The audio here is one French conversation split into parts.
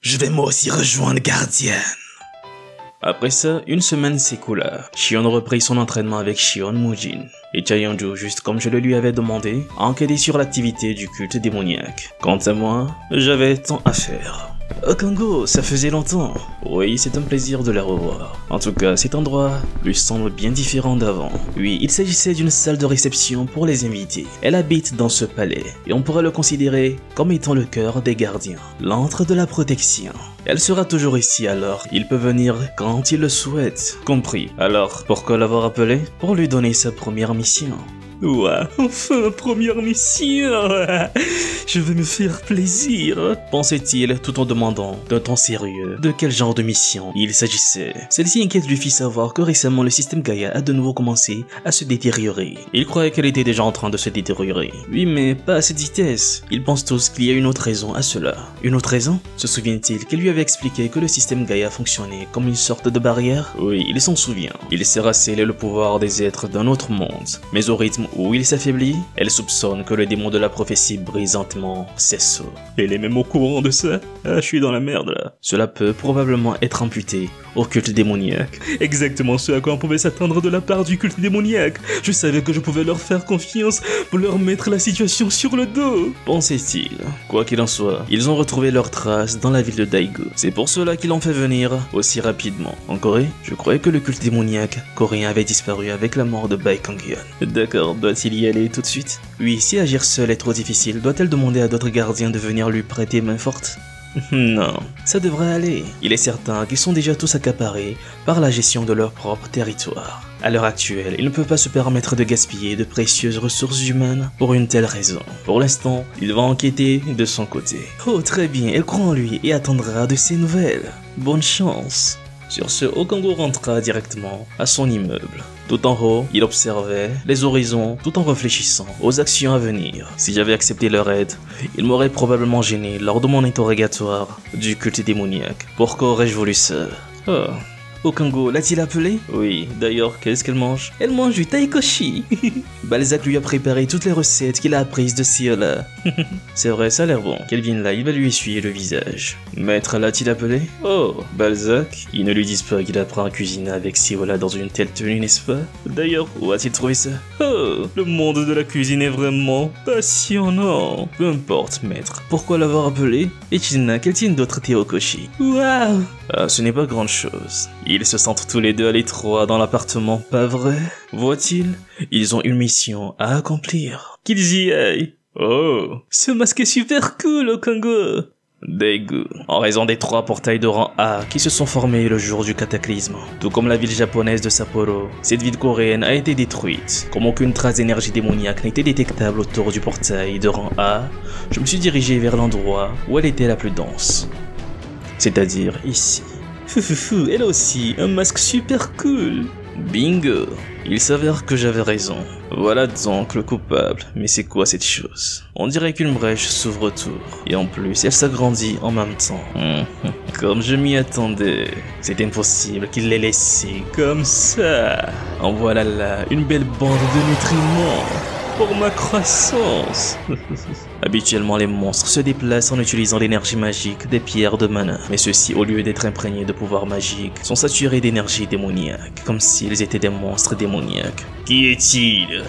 Je vais moi aussi rejoindre Gardienne. Après ça, une semaine s'écoula. Shion reprit son entraînement avec Shion Mujin. Et Chaeyeonju, juste comme je le lui avais demandé, a enquêté sur l'activité du culte démoniaque. Quant à moi, j'avais tant à faire. Okango, ça faisait longtemps. Oui, c'est un plaisir de la revoir. En tout cas, cet endroit lui semble bien différent d'avant. Oui, il s'agissait d'une salle de réception pour les invités. Elle habite dans ce palais, et on pourrait le considérer comme étant le cœur des gardiens, l'antre de la protection. Elle sera toujours ici alors, il peut venir quand il le souhaite. Compris. Alors, pourquoi l'avoir appelé? Pour lui donner sa première mission. Ouah, enfin ma première mission. Je vais me faire plaisir, pensait-il tout en demandant d'un ton sérieux de quel genre de mission il s'agissait. Celle-ci inquiète lui fit savoir que récemment le système Gaïa a de nouveau commencé à se détériorer. Il croyait qu'elle était déjà en train de se détériorer. Oui, mais pas à cette vitesse. Ils pensent tous qu'il y a une autre raison à cela. Une autre raison? Se souvient-il qu'elle lui avait expliqué que le système Gaïa fonctionnait comme une sorte de barrière? Oui, il s'en souvient. Il sait sceller le pouvoir des êtres d'un autre monde. Mais au rythme où il s'affaiblit, elle soupçonne que le démon de la prophétie brise lentement ses seaux. Elle est même au courant de ça? Ah, je suis dans la merde là. Cela peut probablement être amputé au culte démoniaque. Exactement ce à quoi on pouvait s'attendre de la part du culte démoniaque. Je savais que je pouvais leur faire confiance pour leur mettre la situation sur le dos, pensait-il. Quoi qu'il en soit, ils ont retrouvé leurs traces dans la ville de Daegu. C'est pour cela qu'ils l'ont fait venir aussi rapidement. En Corée, je croyais que le culte démoniaque coréen avait disparu avec la mort de Baek Kang-hyun. D'accord, doit-il y aller tout de suite? Oui, si agir seul est trop difficile, doit-elle demander à d'autres gardiens de venir lui prêter main forte? Non, ça devrait aller. Il est certain qu'ils sont déjà tous accaparés par la gestion de leur propre territoire. À l'heure actuelle, ils ne peuvent pas se permettre de gaspiller de précieuses ressources humaines pour une telle raison. Pour l'instant, il va enquêter de son côté. Oh, très bien, elle croit en lui et attendra de ses nouvelles. Bonne chance. Sur ce, Okango rentra directement à son immeuble. Tout en haut, il observait les horizons tout en réfléchissant aux actions à venir. Si j'avais accepté leur aide, il m'aurait probablement gêné lors de mon interrogatoire du culte démoniaque. Pourquoi aurais-je voulu ça? Oh. Okango, l'a-t-il appelé? Oui, d'ailleurs, qu'est-ce qu'elle mange? Elle mange du taikoshi. Balzac lui a préparé toutes les recettes qu'il a apprises de Siola. C'est vrai, ça a l'air bon. Kelvin là, il va lui essuyer le visage. Maître l'a-t-il appelé? Oh, Balzac? Ils ne lui disent pas qu'il apprend à cuisiner avec Siola dans une telle tenue, n'est-ce pas? D'ailleurs, où a-t-il trouvé ça? Oh, le monde de la cuisine est vraiment passionnant. Peu importe, maître. Pourquoi l'avoir appelé? Echidna, quel tient d'autre Teokoshi? Waouh! Ah, ce n'est pas grande chose. Ils se sentent tous les deux à l'étroit dans l'appartement, pas vrai? Voit-il? Ils ont une mission à accomplir. Qu'ils y aillent. Oh, ce masque est super cool, Okango. Daegu. En raison des 3 portails de rang A qui se sont formés le jour du cataclysme. Tout comme la ville japonaise de Sapporo, cette ville coréenne a été détruite. Comme aucune trace d'énergie démoniaque n'était détectable autour du portail de rang A, je me suis dirigé vers l'endroit où elle était la plus dense. C'est-à-dire ici. Foufoufou, elle aussi, un masque super cool. Bingo. Il s'avère que j'avais raison. Voilà donc le coupable. Mais c'est quoi cette chose? On dirait qu'une brèche s'ouvre autour. Et en plus, elle s'agrandit en même temps. Comme je m'y attendais. C'est impossible qu'il l'ait laissé comme ça. En voilà là, une belle bande de nutriments. Pour ma croissance. Habituellement, les monstres se déplacent en utilisant l'énergie magique des pierres de mana. Mais ceux-ci, au lieu d'être imprégnés de pouvoirs magiques, sont saturés d'énergie démoniaque, comme s'ils étaient des monstres démoniaques. Qui est-il?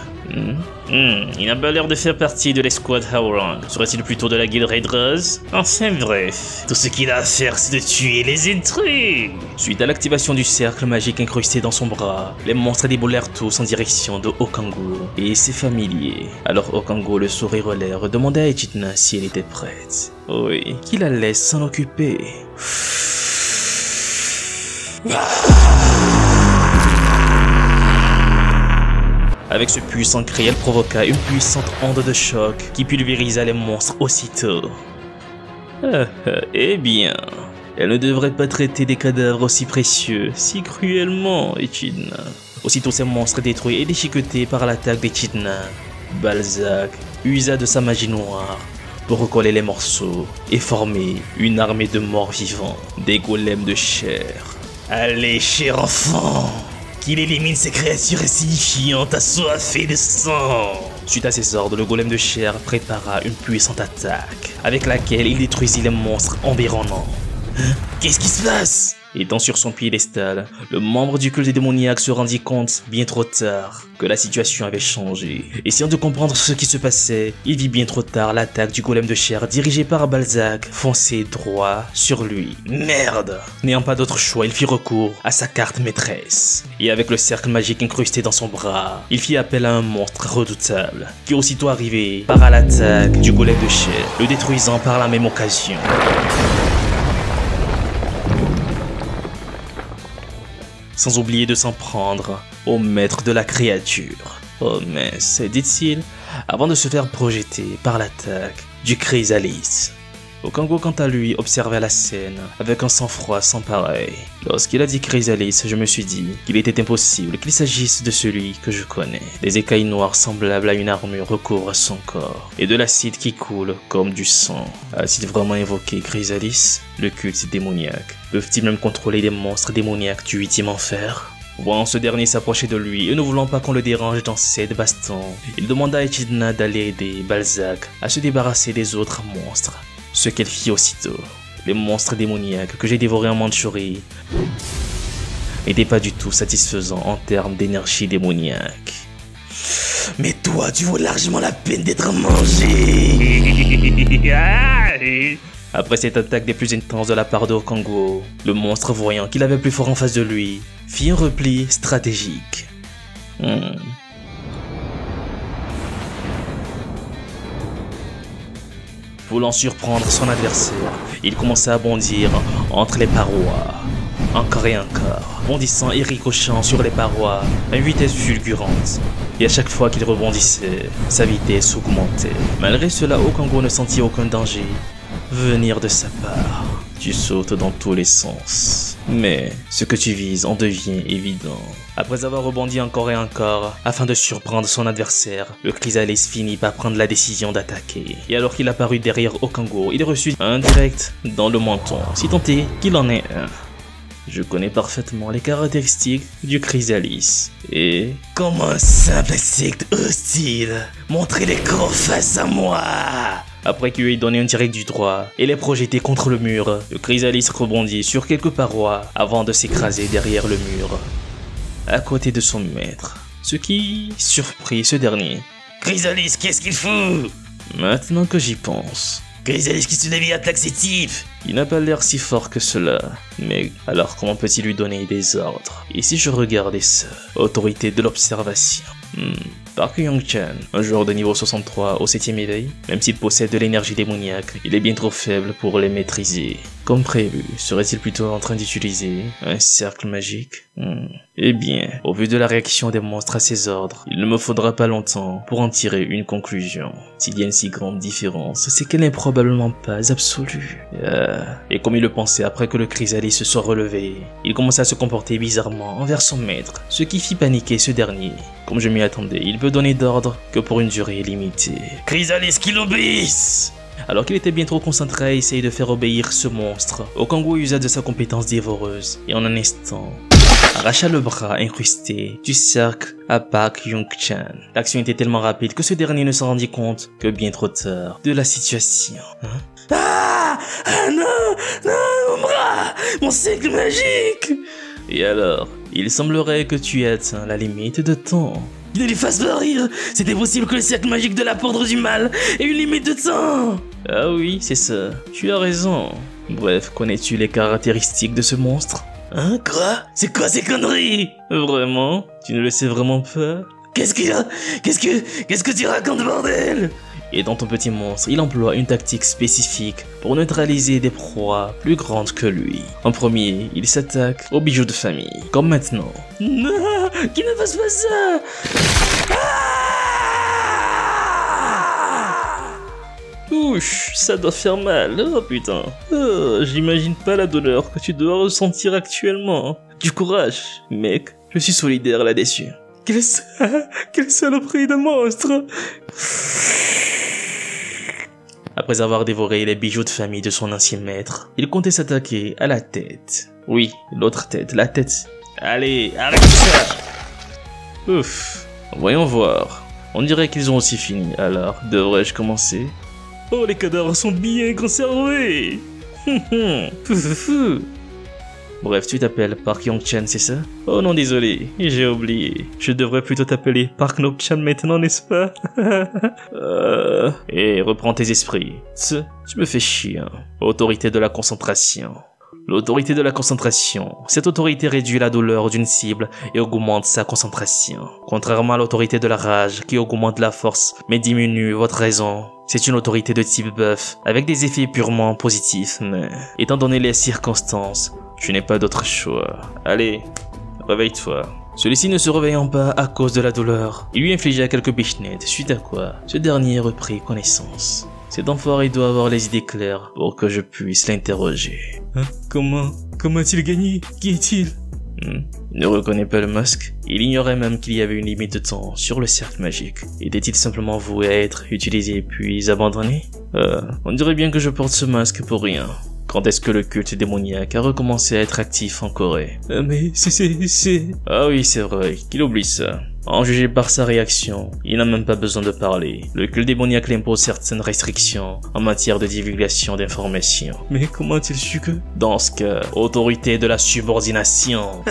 Il n'a pas l'air de faire partie de l'escouade Howrang. Serait-il plutôt de la guilde Raiders? Enfin bref, tout ce qu'il a à faire c'est de tuer les intrus. Suite à l'activation du cercle magique incrusté dans son bras, les monstres déboulèrent tous en direction de Okango et ses familiers. Alors Okango, le sourire aux lèvres, demanda à Echidna si elle était prête. Oui, qu'il la laisse s'en occuper. Avec ce puissant cri, elle provoqua une puissante onde de choc qui pulvérisa les monstres aussitôt. Eh bien, elle ne devrait pas traiter des cadavres aussi précieux si cruellement, Echidna. Aussitôt ces monstres détruits et déchiquetés par l'attaque d'Echidna, Balzac usa de sa magie noire pour recoller les morceaux et former une armée de morts vivants, des golems de chair. Allez, cher enfant, qu'il élimine ces créatures insignifiantes assoiffées de sang. Suite à ces ordres, le golem de chair prépara une puissante attaque, avec laquelle il détruisit les monstres environnants. Qu'est-ce qui se passe? Étant sur son piédestal, le membre du culte démoniaque se rendit compte, bien trop tard, que la situation avait changé. Essayant de comprendre ce qui se passait, il vit bien trop tard l'attaque du golem de chair dirigé par Balzac foncer droit sur lui. Merde! N'ayant pas d'autre choix, il fit recours à sa carte maîtresse. Et avec le cercle magique incrusté dans son bras, il fit appel à un monstre redoutable, qui aussitôt arrivé part à l'attaque du golem de chair, le détruisant par la même occasion. Sans oublier de s'en prendre au maître de la créature. Oh mince, dit-il, avant de se faire projeter par l'attaque du Chrysalis. Okango, quant à lui, observait la scène avec un sang-froid sans pareil. Lorsqu'il a dit Chrysalis, je me suis dit qu'il était impossible qu'il s'agisse de celui que je connais. Des écailles noires semblables à une armure recouvrent son corps, et de l'acide qui coule comme du sang. A-t-il vraiment invoqué Chrysalis, le culte démoniaque? Peuvent-ils même contrôler des monstres démoniaques du 8e enfer? Voyant ce dernier s'approcher de lui et ne voulant pas qu'on le dérange dans cette baston, il demanda à Echidna d'aller aider Balzac à se débarrasser des autres monstres. Ce qu'elle fit aussitôt. Les monstres démoniaques que j'ai dévorés en Mandchourie n'étaient pas du tout satisfaisants en termes d'énergie démoniaque. Mais toi, tu vaux largement la peine d'être mangé. Après cette attaque des plus intenses de la part d'Okango, le monstre, voyant qu'il avait plus fort en face de lui, fit un repli stratégique. Voulant surprendre son adversaire, il commença à bondir entre les parois, encore et encore, bondissant et ricochant sur les parois à une vitesse fulgurante. Et à chaque fois qu'il rebondissait, sa vitesse augmentait. Malgré cela, Okango ne sentit aucun danger venir de sa part. Tu sautes dans tous les sens, mais ce que tu vises en devient évident. Après avoir rebondi encore et encore, afin de surprendre son adversaire, le Chrysalis finit par prendre la décision d'attaquer. Et alors qu'il apparut derrière Okango, il reçut un direct dans le menton, si tant est qu'il en ait un. Je connais parfaitement les caractéristiques du Chrysalis. Et comme un simple insecte hostile, montrez les crocs face à moi. Après qu'il lui ait donné un direct du droit et l'ait projeté contre le mur, le Chrysalis rebondit sur quelques parois avant de s'écraser derrière le mur, à côté de son maître. Ce qui surprit ce dernier. Chrysalis, qu'est-ce qu'il fout? Maintenant que j'y pense. Chrysalis qui se lève et attaque ses types. Il n'a pas l'air si fort que cela. Mais alors comment peut-il lui donner des ordres? Et si je regardais ça? Autorité de l'observation. Park Young-chan, un joueur de niveau 63 au 7e éveil, même s'il possède de l'énergie démoniaque, il est bien trop faible pour les maîtriser. Comme prévu, serait-il plutôt en train d'utiliser un cercle magique? Eh bien, au vu de la réaction des monstres à ses ordres, il ne me faudra pas longtemps pour en tirer une conclusion. S'il y a une si grande différence, c'est qu'elle n'est probablement pas absolue. Et comme il le pensait après que le Chrysalis se soit relevé, il commença à se comporter bizarrement envers son maître, ce qui fit paniquer ce dernier. Comme je m'y attendais, il peut donner d'ordre que pour une durée limitée. Chrysalis qu'il obéisse! Alors qu'il était bien trop concentré à essayer de faire obéir ce monstre, Okango usa de sa compétence dévoreuse et en un instant, arracha le bras incrusté du cercle à Park Young-chan. L'action était tellement rapide que ce dernier ne s'en rendit compte que bien trop tard de la situation. Ah non, mon bras, mon cercle magique! Et alors, il semblerait que tu aies atteint la limite de temps. Ne lui fasse pas rire. C'était possible que le cercle magique de la poudre du mal ait une limite de temps. Ah oui, c'est ça. Tu as raison. Bref, connais-tu les caractéristiques de ce monstre? Hein, quoi? C'est quoi ces conneries? Vraiment? Tu ne le sais vraiment pas? Qu'est-ce que tu racontes, bordel? Et dans ton petit monstre, il emploie une tactique spécifique pour neutraliser des proies plus grandes que lui. En premier, il s'attaque aux bijoux de famille, comme maintenant. Non, qu'il ne fasse pas ça! Ouch, ça doit faire mal, oh putain. Oh, j'imagine pas la douleur que tu dois ressentir actuellement. Du courage, mec, je suis solidaire là-dessus. Quelle saloperie de monstre! Après avoir dévoré les bijoux de famille de son ancien maître, il comptait s'attaquer à la tête. Oui, l'autre tête, la tête. Allez, arrête ça! Ouf, voyons voir. On dirait qu'ils ont aussi fini, alors devrais-je commencer? Oh, les cadavres sont bien conservés! Bref, tu t'appelles Park Yong-chan, c'est ça? Oh non, désolé, j'ai oublié. Je devrais plutôt t'appeler Park No-chan maintenant, n'est-ce pas? Reprends tes esprits. Tu me fais chier. Hein. Autorité de la concentration. L'autorité de la concentration. Cette autorité réduit la douleur d'une cible et augmente sa concentration. Contrairement à l'autorité de la rage qui augmente la force mais diminue votre raison. C'est une autorité de type buff avec des effets purement positifs, mais étant donné les circonstances, je n'ai pas d'autre choix. Allez, réveille-toi. Celui-ci ne se réveillant pas à cause de la douleur, il lui infligea quelques pichenettes, suite à quoi ce dernier reprit connaissance. Cet enfoiré doit avoir les idées claires pour que je puisse l'interroger. Hein? Comment a-t-il gagné? Qui est-il? Il ne reconnaît pas le masque. Il ignorait même qu'il y avait une limite de temps sur le cercle magique. Était-il simplement voué à être utilisé puis abandonné? On dirait bien que je porte ce masque pour rien. Quand est-ce que le culte démoniaque a recommencé à être actif en Corée? Mais c'est... Ah oui, c'est vrai, qu'il oublie ça. En juger par sa réaction, il n'a même pas besoin de parler. Le culte démoniaque l'impose certaines restrictions en matière de divulgation d'informations. Mais comment a-t-il su que... Dans ce cas, autorité de la subordination.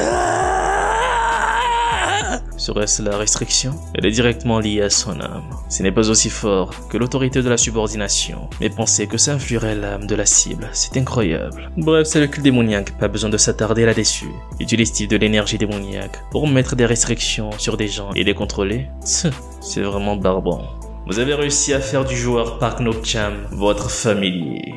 Serait-ce la restriction? Elle est directement liée à son âme. Ce n'est pas aussi fort que l'autorité de la subordination, mais penser que ça influerait l'âme de la cible, c'est incroyable. Bref, c'est le culte démoniaque, pas besoin de s'attarder là-dessus. Utilise-t-il de l'énergie démoniaque pour mettre des restrictions sur des gens et les contrôler? C'est vraiment barbant. Vous avez réussi à faire du joueur Park No-chan votre familier.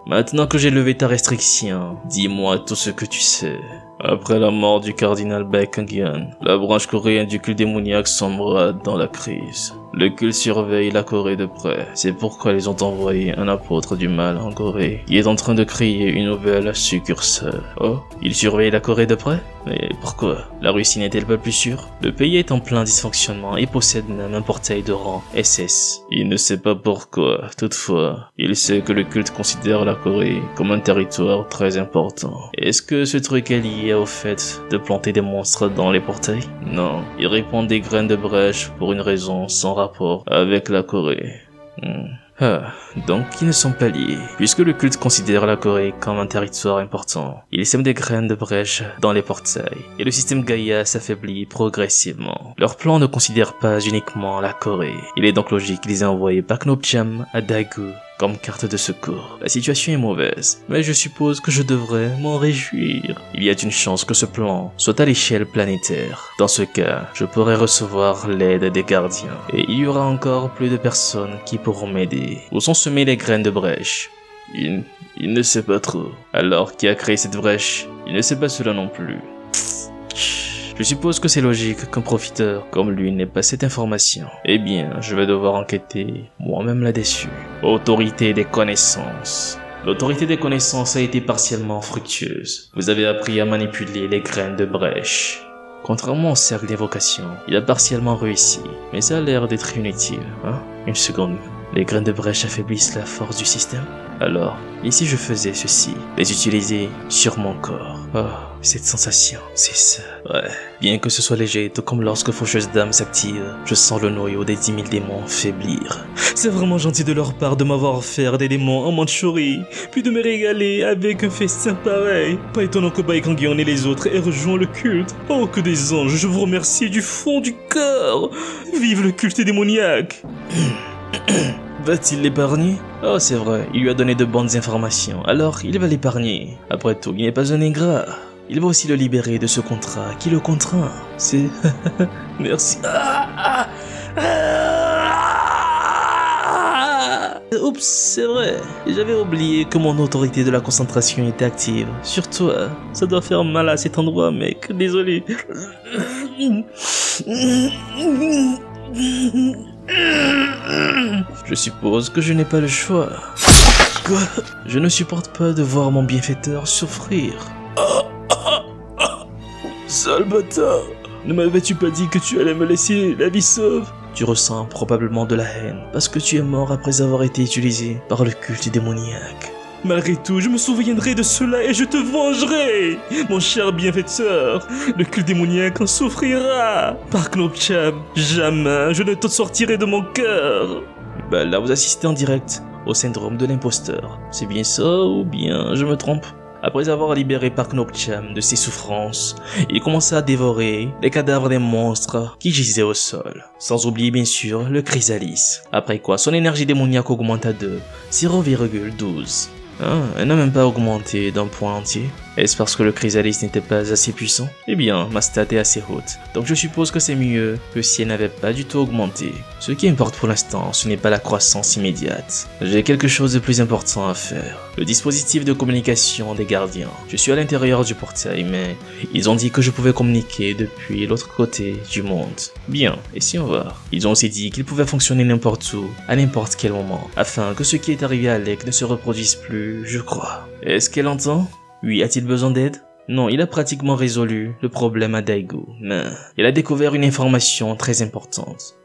Maintenant que j'ai levé ta restriction, dis-moi tout ce que tu sais. Après la mort du cardinal Baekhyun, la branche coréenne du culte démoniaque sombra dans la crise. Le culte surveille la Corée de près. C'est pourquoi ils ont envoyé un apôtre du mal en Corée, qui est en train de créer une nouvelle succursale. Oh, il surveille la Corée de près? Mais pourquoi? La Russie n'est-elle pas plus sûre? Le pays est en plein dysfonctionnement et possède même un portail de rang SS. Il ne sait pas pourquoi. Toutefois, il sait que le culte considère la Corée comme un territoire très important. Est-ce que ce truc est lié au fait de planter des monstres dans les portails? Non, il répand des graines de brèche pour une raison sans rapport avec la Corée. Donc ils ne sont pas liés. Puisque le culte considère la Corée comme un territoire important, il sème des graines de brèche dans les portails, et le système Gaïa s'affaiblit progressivement. Leur plan ne considère pas uniquement la Corée. Il est donc logique qu'ils aient envoyé Park No-chan à Daegu comme carte de secours. La situation est mauvaise, mais je suppose que je devrais m'en réjouir. Il y a une chance que ce plan soit à l'échelle planétaire. Dans ce cas, je pourrais recevoir l'aide des gardiens, et il y aura encore plus de personnes qui pourront m'aider. Où sont semées les graines de brèche? Il ne sait pas trop. Alors, qui a créé cette brèche? Il ne sait pas cela non plus. Je suppose que c'est logique qu'un profiteur comme lui n'ait pas cette information. Eh bien, je vais devoir enquêter moi-même là-dessus. Autorité des connaissances. L'autorité des connaissances a été partiellement fructueuse. Vous avez appris à manipuler les graines de brèche. Contrairement au cercle d'évocation, il a partiellement réussi, mais ça a l'air d'être inutile, hein? Une seconde. Les graines de brèche affaiblissent la force du système? Alors, et si je faisais ceci, les utiliser sur mon corps? Oh, cette sensation, c'est ça. Ouais, bien que ce soit léger, tout comme lorsque Faucheuse Dame s'active, je sens le noyau des 10 000 démons faiblir. C'est vraiment gentil de leur part de m'avoir offert des démons en Mandchourie, puis de me régaler avec un festin pareil. Pas étonnant que Baekhyun et les autres aient rejoint le culte. Oh, que des anges, je vous remercie du fond du cœur. Vive le culte démoniaque. Va-t-il l'épargner? Oh, c'est vrai, il lui a donné de bonnes informations, alors il va l'épargner. Après tout, il n'est pas un ingrat. Il va aussi le libérer de ce contrat qui le contraint. C'est... Merci. Oups, c'est vrai. J'avais oublié que mon autorité de la concentration était active. Sur toi, ça doit faire mal à cet endroit, mec. Désolé. Je suppose que je n'ai pas le choix. Quoi? Je ne supporte pas de voir mon bienfaiteur souffrir. Sale bâtard! Ne m'avais-tu pas dit que tu allais me laisser la vie sauve? Tu ressens probablement de la haine parce que tu es mort après avoir été utilisé par le culte démoniaque. Malgré tout, je me souviendrai de cela et je te vengerai, mon cher bienfaiteur. Le culte démoniaque en souffrira. Park No-chan, jamais je ne te sortirai de mon cœur. Bah là, vous assistez en direct au syndrome de l'imposteur. C'est bien ça ou bien je me trompe? Après avoir libéré Park Nok-cham de ses souffrances, il commença à dévorer les cadavres des monstres qui gisaient au sol. Sans oublier bien sûr le chrysalis. Après quoi, son énergie démoniaque augmenta de 0,12. Elle n'a même pas augmenté d'un point entier. Est-ce parce que le chrysalis n'était pas assez puissant? Eh bien, ma stat est assez haute, donc je suppose que c'est mieux que si elle n'avait pas du tout augmenté. Ce qui importe pour l'instant, ce n'est pas la croissance immédiate. J'ai quelque chose de plus important à faire. Le dispositif de communication des gardiens. Je suis à l'intérieur du portail, mais ils ont dit que je pouvais communiquer depuis l'autre côté du monde. Bien, et si on va? Ils ont aussi dit qu'il pouvait fonctionner n'importe où, à n'importe quel moment, afin que ce qui est arrivé à Alec ne se reproduise plus, je crois. Est-ce qu'elle entend? Oui, a-t-il besoin d'aide? Non, il a pratiquement résolu le problème à Daigo, mais il a découvert une information très importante.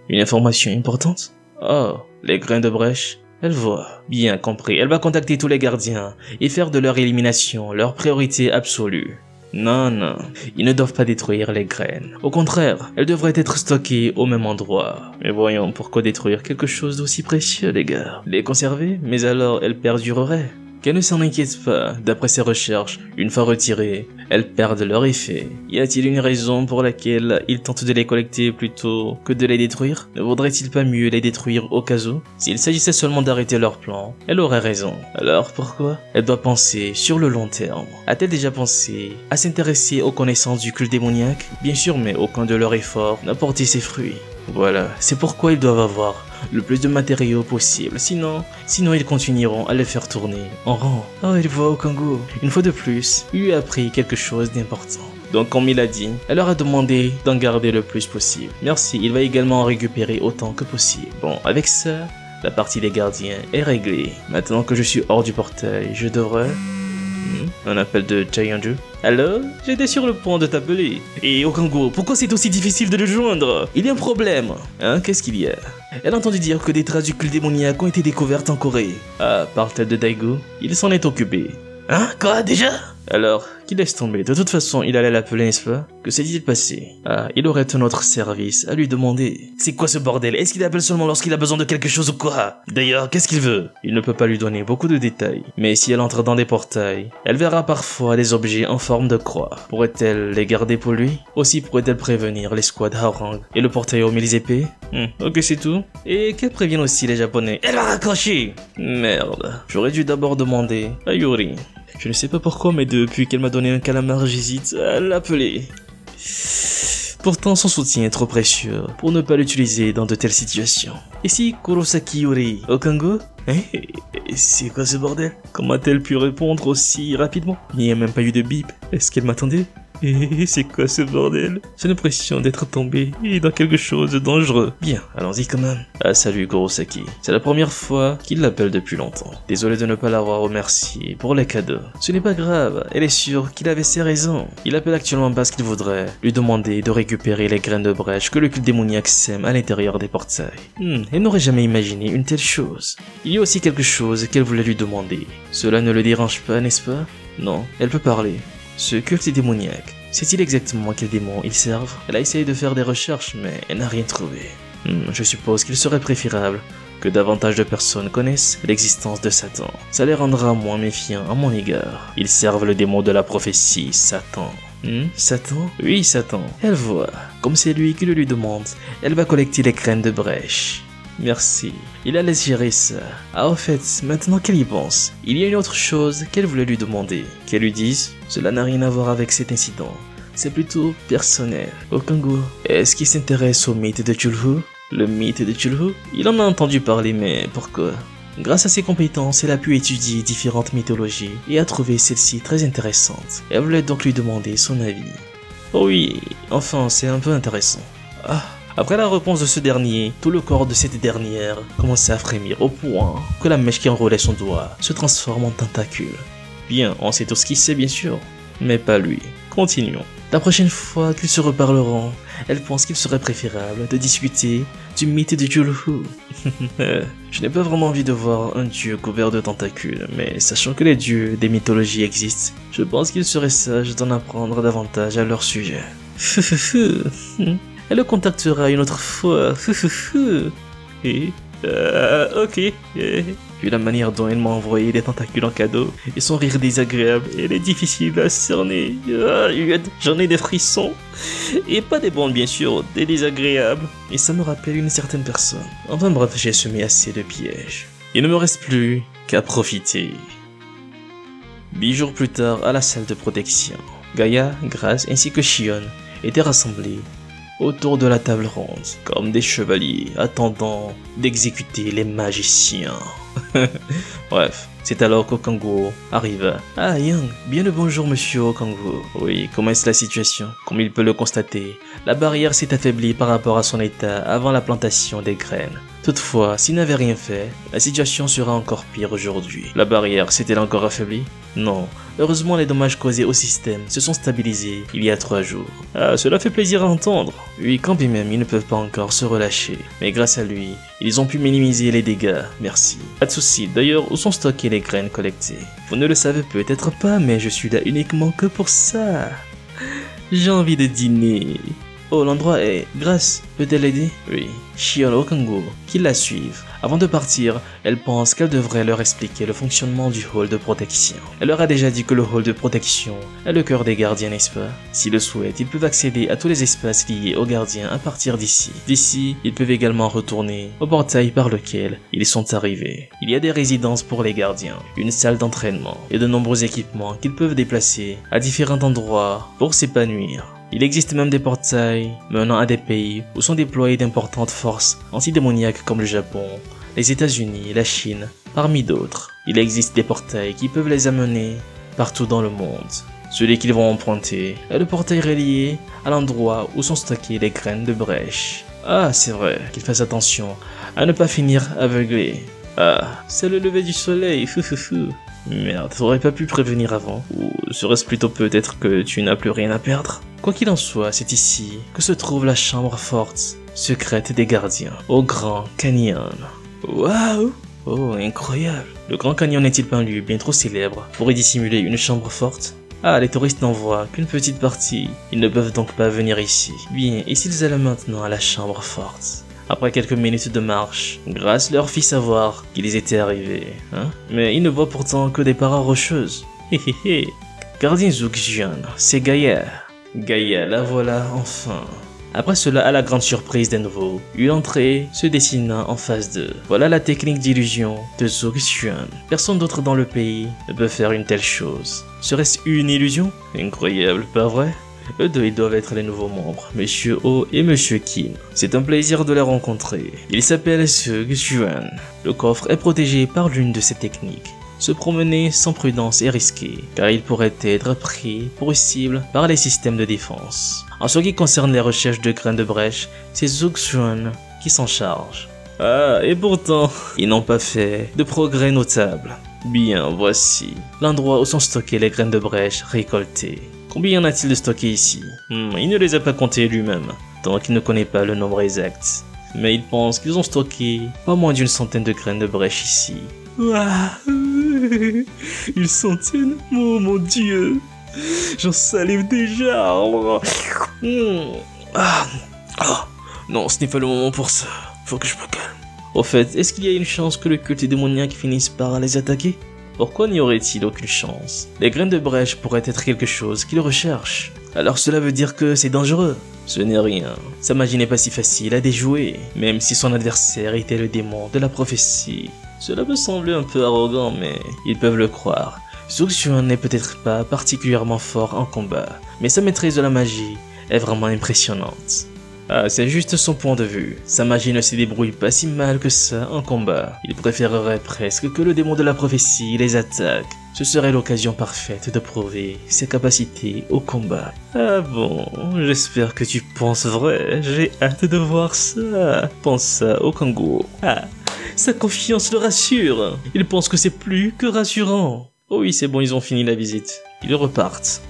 Une information importante? Oh, les grains de brèche? Elle voit. Bien compris, elle va contacter tous les gardiens et faire de leur élimination leur priorité absolue. Non, ils ne doivent pas détruire les graines. Au contraire, elles devraient être stockées au même endroit. Mais voyons, pourquoi détruire quelque chose d'aussi précieux, les gars? Les conserver? Mais alors, elles perdureraient. Qu'elle ne s'en inquiète pas, d'après ses recherches, une fois retirées, elles perdent leur effet. Y a-t-il une raison pour laquelle il tente de les collecter plutôt que de les détruire? Ne vaudrait-il pas mieux les détruire au cas où? S'il s'agissait seulement d'arrêter leur plan, elle aurait raison. Alors pourquoi? Elle doit penser sur le long terme. A-t-elle déjà pensé à s'intéresser aux connaissances du culte démoniaque? Bien sûr, mais aucun de leurs efforts n'a porté ses fruits. Voilà, c'est pourquoi ils doivent avoir le plus de matériaux possible, sinon ils continueront à les faire tourner en rang. Oh, il voit Okango. Une fois de plus, il lui a appris quelque chose d'important. Donc comme il a dit, elle leur a demandé d'en garder le plus possible. Merci, il va également en récupérer autant que possible. Bon, avec ça, la partie des gardiens est réglée. Maintenant que je suis hors du portail, je devrais... Un appel de Chaeyoung-ju. Alors, j'étais sur le point de t'appeler. Et Okango, pourquoi c'est aussi difficile de le joindre? Il y a un problème. Qu'est-ce qu'il y a? Elle a entendu dire que des traces du culte démoniaque ont été découvertes en Corée. Ah, parle-t-elle de Daigo? Il s'en est occupé. Quoi, déjà? Alors, qu'il laisse tomber. De toute façon, il allait l'appeler, n'est-ce pas? Que s'est-il passé? Il aurait un autre service à lui demander. C'est quoi ce bordel? Est-ce qu'il appelle seulement lorsqu'il a besoin de quelque chose ou quoi? D'ailleurs, qu'est-ce qu'il veut? Il ne peut pas lui donner beaucoup de détails. Mais si elle entre dans des portails, elle verra parfois des objets en forme de croix. Pourrait-elle les garder pour lui? Aussi pourrait-elle prévenir les squads Hwoarang et le portail aux 1000 épées? Ok, c'est tout. Et qu'elle prévienne aussi les Japonais. Elle va raccrocher! Merde. J'aurais dû d'abord demander à Yuri. Je ne sais pas pourquoi, mais depuis qu'elle m'a donné un calamar, j'hésite à l'appeler. Pourtant, son soutien est trop précieux pour ne pas l'utiliser dans de telles situations. Et si Kurosaki Yuri Okango? C'est quoi ce bordel? Comment a-t-elle pu répondre aussi rapidement? Il n'y a même pas eu de bip. Est-ce qu'elle m'attendait? C'est quoi ce bordel? J'ai l'impression d'être tombé dans quelque chose de dangereux. Bien, allons-y quand même. Salut Kurosaki. C'est la première fois qu'il l'appelle depuis longtemps. Désolé de ne pas l'avoir remercié pour les cadeaux. Ce n'est pas grave, elle est sûre qu'il avait ses raisons. Il appelle actuellement parce qu'il voudrait lui demander de récupérer les graines de brèche que le culte démoniaque sème à l'intérieur des portails. Elle n'aurait jamais imaginé une telle chose. Il y a aussi quelque chose qu'elle voulait lui demander. Cela ne le dérange pas, n'est-ce pas? Non, elle peut parler. Ce culte démoniaque, sait-il exactement quel démon ils servent? Elle a essayé de faire des recherches, mais elle n'a rien trouvé. Je suppose qu'il serait préférable que davantage de personnes connaissent l'existence de Satan. Ça les rendra moins méfiants à mon égard. Ils servent le démon de la prophétie, Satan. Satan? Oui, Satan. Elle voit. Comme c'est lui qui le lui demande, elle va collecter les graines de brèche. Merci. Il la laisse gérer ça. Au fait, maintenant qu'elle y pense, il y a une autre chose qu'elle voulait lui demander. Qu'elle lui dise, cela n'a rien à voir avec cet incident. C'est plutôt personnel. Okango, est-ce qu'il s'intéresse au mythe de Chulhu? Le mythe de Chulhu? Il en a entendu parler, mais pourquoi? Grâce à ses compétences, elle a pu étudier différentes mythologies et a trouvé celle-ci très intéressante. Elle voulait donc lui demander son avis. Oh oui, enfin, c'est un peu intéressant. Après la réponse de ce dernier, tout le corps de cette dernière commençait à frémir au point que la mèche qui enroulait son doigt se transforme en tentacule. Bien, on sait tout ce qu'il sait bien sûr, mais pas lui. Continuons. La prochaine fois qu'ils se reparleront, elle pense qu'il serait préférable de discuter du mythe de Chulhu. Je n'ai pas vraiment envie de voir un dieu couvert de tentacules, mais sachant que les dieux des mythologies existent, je pense qu'il serait sage d'en apprendre davantage à leur sujet. Elle le contactera une autre fois. Et Ok. Puis la manière dont elle m'a envoyé des tentacules en cadeau, et son rire désagréable, elle est difficile à cerner. J'en ai des frissons. Et pas des bons bien sûr, des désagréables. Et ça me rappelle une certaine personne. Enfin bref, j'ai semé assez de pièges. Il ne me reste plus qu'à profiter. 8 jours plus tard, à la salle de protection, Gaïa, Grace ainsi que Shion étaient rassemblés autour de la table ronde, comme des chevaliers attendant d'exécuter les magiciens. Bref, c'est alors qu'Okango arriva. Ah Yang, bien le bonjour monsieur Okango. Oui, comment est-ce la situation? Comme il peut le constater, la barrière s'est affaiblie par rapport à son état avant la plantation des graines. Toutefois, s'il n'avait rien fait, la situation sera encore pire aujourd'hui. La barrière s'est-elle encore affaiblie? Non. Heureusement, les dommages causés au système se sont stabilisés il y a 3 jours. Ah, cela fait plaisir à entendre. Oui, quand bien même, ils ne peuvent pas encore se relâcher. Mais grâce à lui, ils ont pu minimiser les dégâts, merci. Pas de soucis, d'ailleurs, où sont stockées les graines collectées? Vous ne le savez peut-être pas, mais je suis là uniquement que pour ça. J'ai envie de dîner. Oh, l'endroit est... Grace, peut-elle l'aider? Oui. Shion Okango, qu'ils la suivent. Avant de partir, elle pense qu'elle devrait leur expliquer le fonctionnement du hall de protection. Elle leur a déjà dit que le hall de protection est le cœur des gardiens, n'est-ce pas? S'ils le souhaitent, ils peuvent accéder à tous les espaces liés aux gardiens à partir d'ici. D'ici, ils peuvent également retourner au portail par lequel ils sont arrivés. Il y a des résidences pour les gardiens, une salle d'entraînement et de nombreux équipements qu'ils peuvent déplacer à différents endroits pour s'épanouir. Il existe même des portails menant à des pays où sont déployées d'importantes forces antidémoniaques comme le Japon, les États-Unis, la Chine, parmi d'autres. Il existe des portails qui peuvent les amener partout dans le monde. Celui qu'ils vont emprunter est le portail relié à l'endroit où sont stockées les graines de brèche. Ah, c'est vrai, qu'ils fassent attention à ne pas finir aveuglés. Ah, c'est le lever du soleil, fou. Merde, t'aurais pas pu prévenir avant? Ou serait-ce plutôt peut-être que tu n'as plus rien à perdre? Quoi qu'il en soit, c'est ici que se trouve la chambre forte, secrète des gardiens, au Grand Canyon. Waouh! Oh, incroyable! Le Grand Canyon n'est-il pas un lieu bien trop célèbre pour y dissimuler une chambre forte? Ah, les touristes n'en voient qu'une petite partie. Ils ne peuvent donc pas venir ici. Bien, et s'ils allaient maintenant à la chambre forte? Après quelques minutes de marche, Grace leur fit savoir qu'ils étaient arrivés, hein? Mais ils ne voient pourtant que des parois rocheuses. Héhéhé. Gardien Zuxian, c'est Gaïa. Gaïa, la voilà enfin. Après cela, à la grande surprise des nouveaux, une entrée se dessina en face d'eux. Voilà la technique d'illusion de Zuxian. Personne d'autre dans le pays ne peut faire une telle chose. Serait-ce une illusion? Incroyable, pas vrai? Eux deux, ils doivent être les nouveaux membres, Monsieur O et Monsieur Kim. C'est un plaisir de les rencontrer. Ils s'appellent Zuxian. Le coffre est protégé par l'une de ces techniques. Se promener sans prudence est risqué, car il pourrait être pris pour cible par les systèmes de défense. En ce qui concerne les recherches de graines de brèche, c'est Zuxian qui s'en charge. Ah, et pourtant, ils n'ont pas fait de progrès notables. Bien, voici l'endroit où sont stockées les graines de brèche récoltées. Combien y en a-t-il de stockés ici? Il ne les a pas comptés lui-même, tant qu'il ne connaît pas le nombre exact. Mais il pense qu'ils ont stocké pas moins d'une centaine de graines de brèche ici. Une centaine? Oh mon dieu! J'en salive déjà! Non, ce n'est pas le moment pour ça. Faut que je me calme. Au fait, est-ce qu'il y a une chance que le culte démoniaque finisse par les attaquer? Pourquoi n'y aurait-il aucune chance? Les graines de brèche pourraient être quelque chose qu'ils recherchent. Alors cela veut dire que c'est dangereux? Ce n'est rien. Sa magie n'est pas si facile à déjouer, même si son adversaire était le démon de la prophétie. Cela peut sembler un peu arrogant, mais ils peuvent le croire. Zuxian n'est peut-être pas particulièrement fort en combat, mais sa maîtrise de la magie est vraiment impressionnante. Ah, c'est juste son point de vue. Sa magie ne se débrouille pas si mal que ça en combat. Il préférerait presque que le démon de la prophétie les attaque. Ce serait l'occasion parfaite de prouver ses capacités au combat. Ah bon, j'espère que tu penses vrai. J'ai hâte de voir ça. Pense à Okango. Ah, sa confiance le rassure. Il pense que c'est plus que rassurant. Oh oui, c'est bon, ils ont fini la visite. Ils repartent.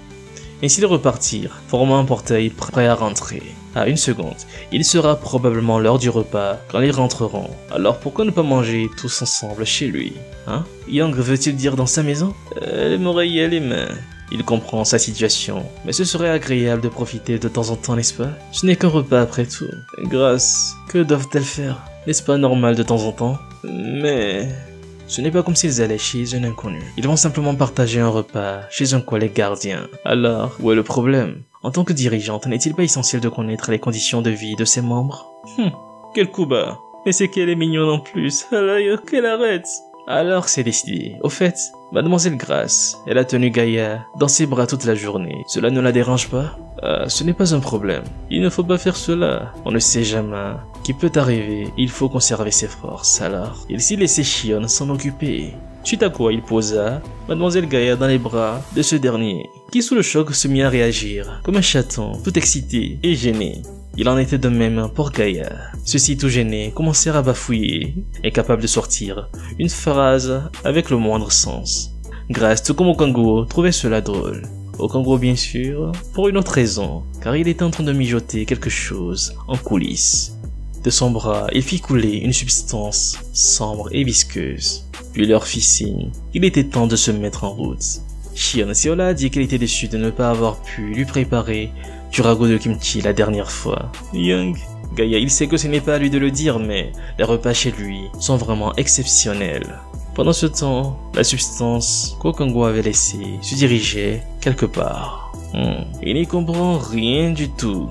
Et s'ils repartirent, formant un portail prêt à rentrer. Ah, une seconde. Il sera probablement l'heure du repas quand ils rentreront. Alors pourquoi ne pas manger tous ensemble chez lui? Hein? Yang veut-il dire dans sa maison? Elle m'aurait y aller, mais... Il comprend sa situation, mais ce serait agréable de profiter de temps en temps, n'est-ce pas? Ce n'est qu'un repas après tout. Grâce, que doivent-elles faire? N'est-ce pas normal de temps en temps? Mais... ce n'est pas comme s'ils allaient chez un inconnu. Ils vont simplement partager un repas chez un collègue gardien. Alors, où est le problème? En tant que dirigeante, n'est-il pas essentiel de connaître les conditions de vie de ses membres? Quel coup bas. Mais c'est qu'elle est mignonne en plus. Alors qu'elle arrête. Alors c'est décidé. Au fait, Mademoiselle Grace, elle a tenu Gaïa dans ses bras toute la journée. Cela ne la dérange pas? Ce n'est pas un problème. Il ne faut pas faire cela. On ne sait jamais. Qui peut arriver? Il faut conserver ses forces. Alors, il s'y laissait Shion s'en occuper. Suite à quoi il posa Mademoiselle Gaïa dans les bras de ce dernier, qui sous le choc se mit à réagir, comme un chaton, tout excité et gêné. Il en était de même pour Gaïa. Ceux-ci tout gênés commencèrent à bafouiller, incapables de sortir une phrase avec le moindre sens. Grace, tout comme Okango, trouvait cela drôle. Okango bien sûr, pour une autre raison, car il était en train de mijoter quelque chose en coulisses. De son bras, il fit couler une substance sombre et visqueuse. Puis leur fit signe qu'il était temps de se mettre en route. Shion Seola a dit qu'elle était déçue de ne pas avoir pu lui préparer du ragoût de kimchi la dernière fois. Young, Gaïa, il sait que ce n'est pas à lui de le dire, mais les repas chez lui sont vraiment exceptionnels. Pendant ce temps, la substance qu'Okango avait laissée se dirigeait quelque part. Il n'y comprend rien du tout.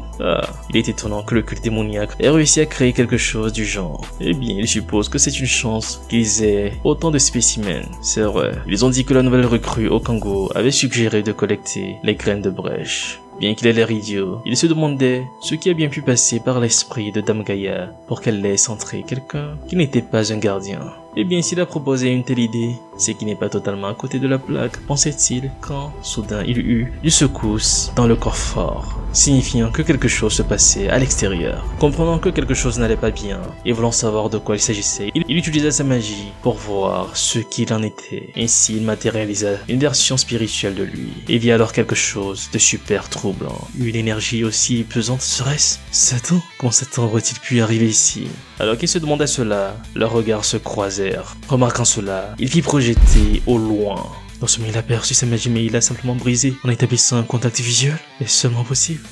Il est étonnant que le culte démoniaque ait réussi à créer quelque chose du genre. Eh bien, il suppose que c'est une chance qu'ils aient autant de spécimens. C'est vrai, ils ont dit que la nouvelle recrue Okango avait suggéré de collecter les graines de brèche. Bien qu'il ait l'air idiot, il se demandait ce qui a bien pu passer par l'esprit de Dame Gaïa pour qu'elle laisse entrer quelqu'un qui n'était pas un gardien. Eh bien, s'il a proposé une telle idée, c'est qu'il n'est pas totalement à côté de la plaque, pensait-il, quand, soudain, il eut une secousse dans le corps fort, signifiant que quelque chose se passait à l'extérieur. Comprenant que quelque chose n'allait pas bien, et voulant savoir de quoi il s'agissait, il utilisa sa magie pour voir ce qu'il en était. Ainsi, il matérialisa une version spirituelle de lui, et vit alors quelque chose de super troublant. Une énergie aussi pesante serait-ce? Satan? Comment Satan aurait-il pu arriver ici? Alors qu'il se demanda cela, leurs regards se croisèrent. Remarquant cela, il fit projeter au loin. Non seulement il a perçu sa magie, mais il l'a simplement brisé en établissant un contact visuel. Est-ce seulement possible?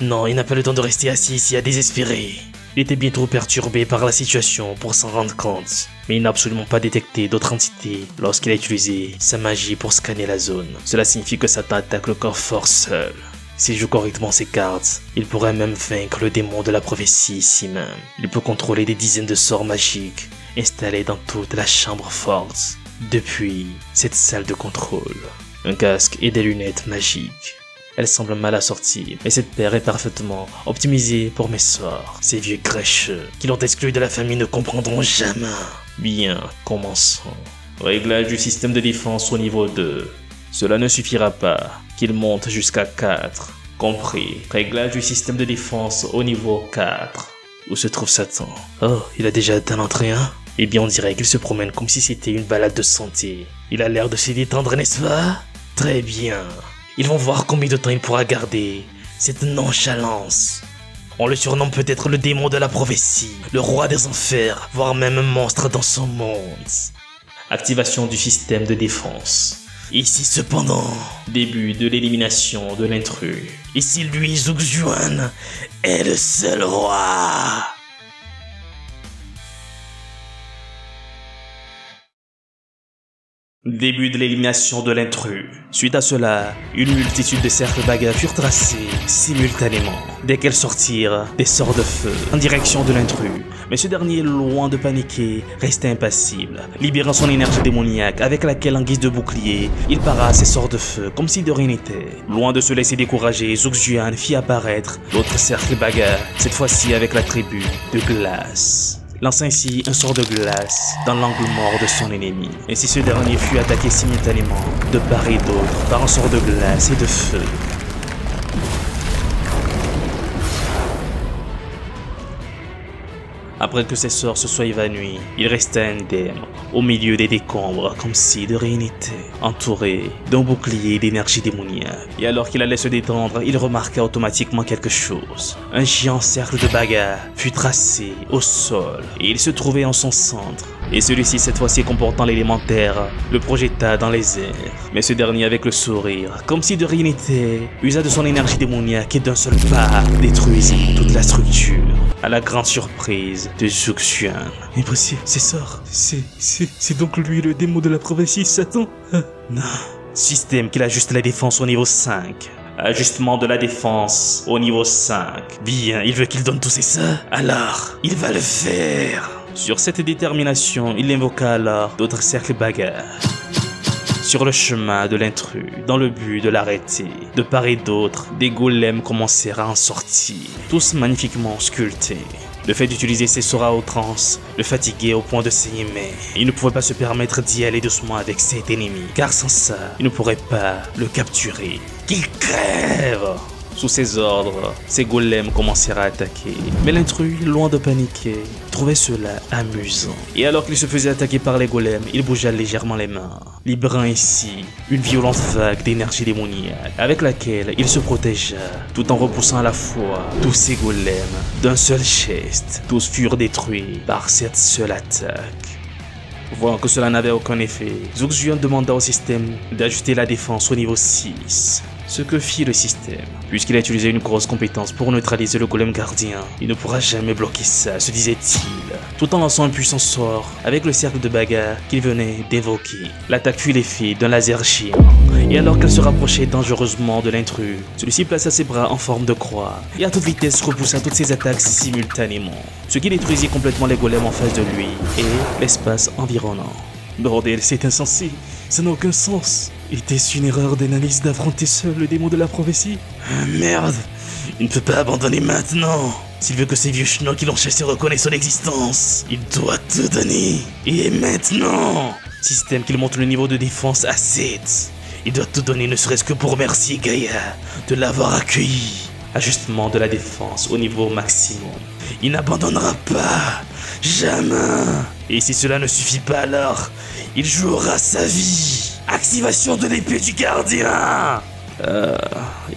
Non, il n'a pas le temps de rester assis ici à désespérer. Il était bien trop perturbé par la situation pour s'en rendre compte. Mais il n'a absolument pas détecté d'autres entités lorsqu'il a utilisé sa magie pour scanner la zone. Cela signifie que Satan attaque le corps fort seul. S'il joue correctement ses cartes, il pourrait même vaincre le démon de la prophétie ici même. Il peut contrôler des dizaines de sorts magiques installés dans toute la chambre forte. Depuis cette salle de contrôle, un casque et des lunettes magiques. Elle semble mal assortie, mais cette paire est parfaitement optimisée pour mes sorts. Ces vieux crècheux qui l'ont exclu de la famille ne comprendront jamais. Bien, commençons. Réglage du système de défense au niveau 2. Cela ne suffira pas, qu'il monte jusqu'à 4. Compris. Réglage du système de défense au niveau 4. Où se trouve Satan? Oh, il a déjà atteint l'entrée 1? Eh bien, on dirait qu'il se promène comme si c'était une balade de santé. Il a l'air de se détendre, n'est-ce pas? Très bien. Ils vont voir combien de temps il pourra garder cette nonchalance. On le surnomme peut-être le démon de la prophétie, le roi des enfers, voire même un monstre dans son monde. Activation du système de défense. Ici cependant, début de l'élimination de l'intrus. Ici lui, Zhuxian, est le seul roi. Début de l'élimination de l'intrus. Suite à cela, une multitude de cercles bagarres furent tracés simultanément. Dès qu'elles sortirent, des sorts de feu en direction de l'intrus. Mais ce dernier, loin de paniquer, restait impassible, libérant son énergie démoniaque avec laquelle, en guise de bouclier, il para ses sorts de feu comme si de rien n'était. Loin de se laisser décourager, Zhuxian fit apparaître l'autre cercle bagarre, cette fois-ci avec la tribu de glace. Lançant ainsi un sort de glace dans l'angle mort de son ennemi. Et si ce dernier fut attaqué simultanément de part et d'autre par un sort de glace et de feu. Après que ses sorts se soient évanouis, il resta indemne, au milieu des décombres, comme si de rien n'était, entouré d'un bouclier d'énergie démoniaque. Et alors qu'il allait se détendre, il remarqua automatiquement quelque chose. Un géant cercle de bagarre fut tracé au sol, et il se trouvait en son centre. et celui-ci cette fois-ci comportant l'élémentaire le projeta dans les airs. Mais ce dernier avec le sourire, comme si de rien n'était, usa de son énergie démoniaque et d'un seul pas détruisit toute la structure, à la grande surprise de Zhuge Xuan. Impossible, c'est ça. C'est donc lui le démon de la prophétie, Satan? Non. Système qu'il ajuste la défense au niveau 5. Ajustement de la défense au niveau 5. Bien, il veut qu'il donne tous ses ça. Alors, il va le faire. Sur cette détermination, il invoqua alors d'autres cercles bagarres. Sur le chemin de l'intrus, dans le but de l'arrêter, de part et d'autre, des golems commencèrent à en sortir, tous magnifiquement sculptés. Le fait d'utiliser ses sorts à outrance le fatiguait au point de s'aimer. Il ne pouvait pas se permettre d'y aller doucement avec cet ennemi, car sans ça, il ne pourrait pas le capturer. Qu'il crève! Sous ses ordres, ses golems commencèrent à attaquer. Mais l'intrus, loin de paniquer, trouvait cela amusant. Et alors qu'il se faisait attaquer par les golems, il bougea légèrement les mains, libérant ainsi une violente vague d'énergie démoniaque avec laquelle il se protégea, tout en repoussant à la fois tous ses golems d'un seul geste. Tous furent détruits par cette seule attaque. Voyant que cela n'avait aucun effet, Zhuge Xuan demanda au système d'ajuster la défense au niveau 6. Ce que fit le système, puisqu'il a utilisé une grosse compétence pour neutraliser le golem gardien. Il ne pourra jamais bloquer ça, se disait-il, tout en lançant un puissant sort avec le cercle de bagarre qu'il venait d'évoquer. L'attaque fut l'effet d'un laser géant, et alors qu'elle se rapprochait dangereusement de l'intrus, celui-ci plaça ses bras en forme de croix, et à toute vitesse repoussa toutes ses attaques simultanément, ce qui détruisit complètement les golems en face de lui et l'espace environnant. Bordel, c'est insensé, ça n'a aucun sens. Était-ce une erreur d'analyse d'affronter seul le démon de la prophétie? Merde, il ne peut pas abandonner maintenant. S'il veut que ces vieux chenaux qui l'ont chassé reconnaissent son existence, il doit tout donner. Et maintenant, système qu'il monte le niveau de défense à 7. Il doit tout donner ne serait-ce que pour remercier Gaïa de l'avoir accueilli. Ajustement de la défense au niveau maximum. Il n'abandonnera pas, jamais. Et si cela ne suffit pas alors, il jouera sa vie. Activation de l'épée du gardien.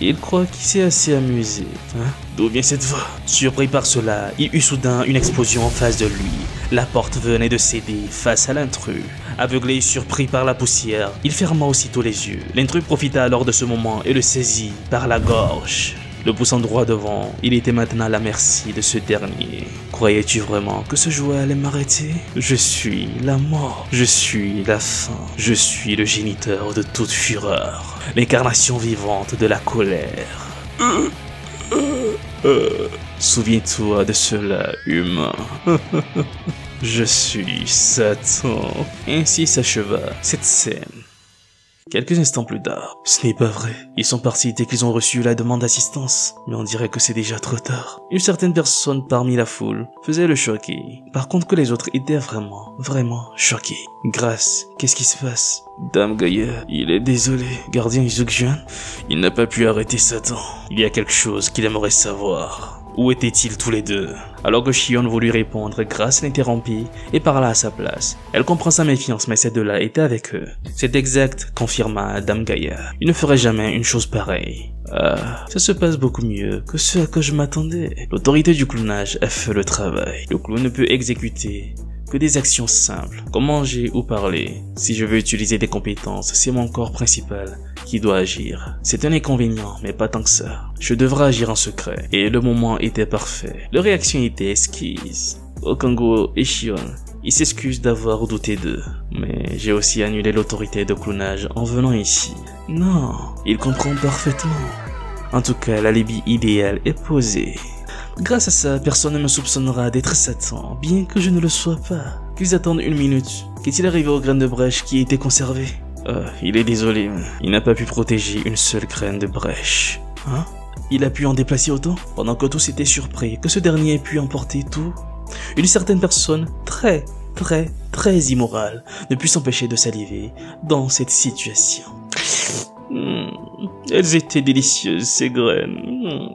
Il croit qu'il s'est assez amusé. D'où vient cette voix? Surpris par cela, il eut soudain une explosion en face de lui. La porte venait de céder face à l'intrus. Aveuglé et surpris par la poussière, il ferma aussitôt les yeux. L'intrus profita alors de ce moment et le saisit par la gorge. Le poussant droit devant, il était maintenant à la merci de ce dernier. Croyais-tu vraiment que ce jouet allait m'arrêter? Je suis la mort, je suis la fin, je suis le géniteur de toute fureur, l'incarnation vivante de la colère. Souviens-toi de cela, humain. Je suis Satan. Ainsi s'acheva cette scène. Quelques instants plus tard, ce n'est pas vrai. Ils sont partis dès qu'ils ont reçu la demande d'assistance. Mais on dirait que c'est déjà trop tard. Une certaine personne parmi la foule faisait le choqué. Par contre que les autres étaient vraiment choqués. Grâce, qu'est-ce qui se passe? Dame Gaïa, il est désolé. Gardien Zhuge Xuan, il n'a pas pu arrêter Satan. Il y a quelque chose qu'il aimerait savoir. Où étaient-ils tous les deux? Alors que Xion voulut répondre, Grâce l'interrompit et parla à sa place. Elle comprend sa méfiance, mais ces deux-là étaient avec eux. C'est exact, confirma Dame Gaïa. Il ne ferait jamais une chose pareille. Ça se passe beaucoup mieux que ce à quoi je m'attendais. L'autorité du clownage a fait le travail. Le clown ne peut exécuter que des actions simples, comme manger ou parler. Si je veux utiliser des compétences, c'est mon corps principal qui doit agir. C'est un inconvénient, mais pas tant que ça. Je devrais agir en secret, et le moment était parfait. Leur réaction était exquise. Okango et Xion, ils s'excusent d'avoir douté d'eux. Mais j'ai aussi annulé l'autorité de clownage en venant ici. Non, ils comprennent parfaitement. En tout cas, l'alibi idéal est posé. Grâce à ça, personne ne me soupçonnera d'être Satan, bien que je ne le sois pas. Qu'ils attendent une minute. Qu'est-il arrivé aux graines de brèche qui étaient conservées? Il est désolé, il n'a pas pu protéger une seule graine de brèche. Hein? Il a pu en déplacer autant? Pendant que tous étaient surpris que ce dernier ait pu emporter tout? Une certaine personne très immorale ne put s'empêcher de saliver dans cette situation. Elles étaient délicieuses, ces graines.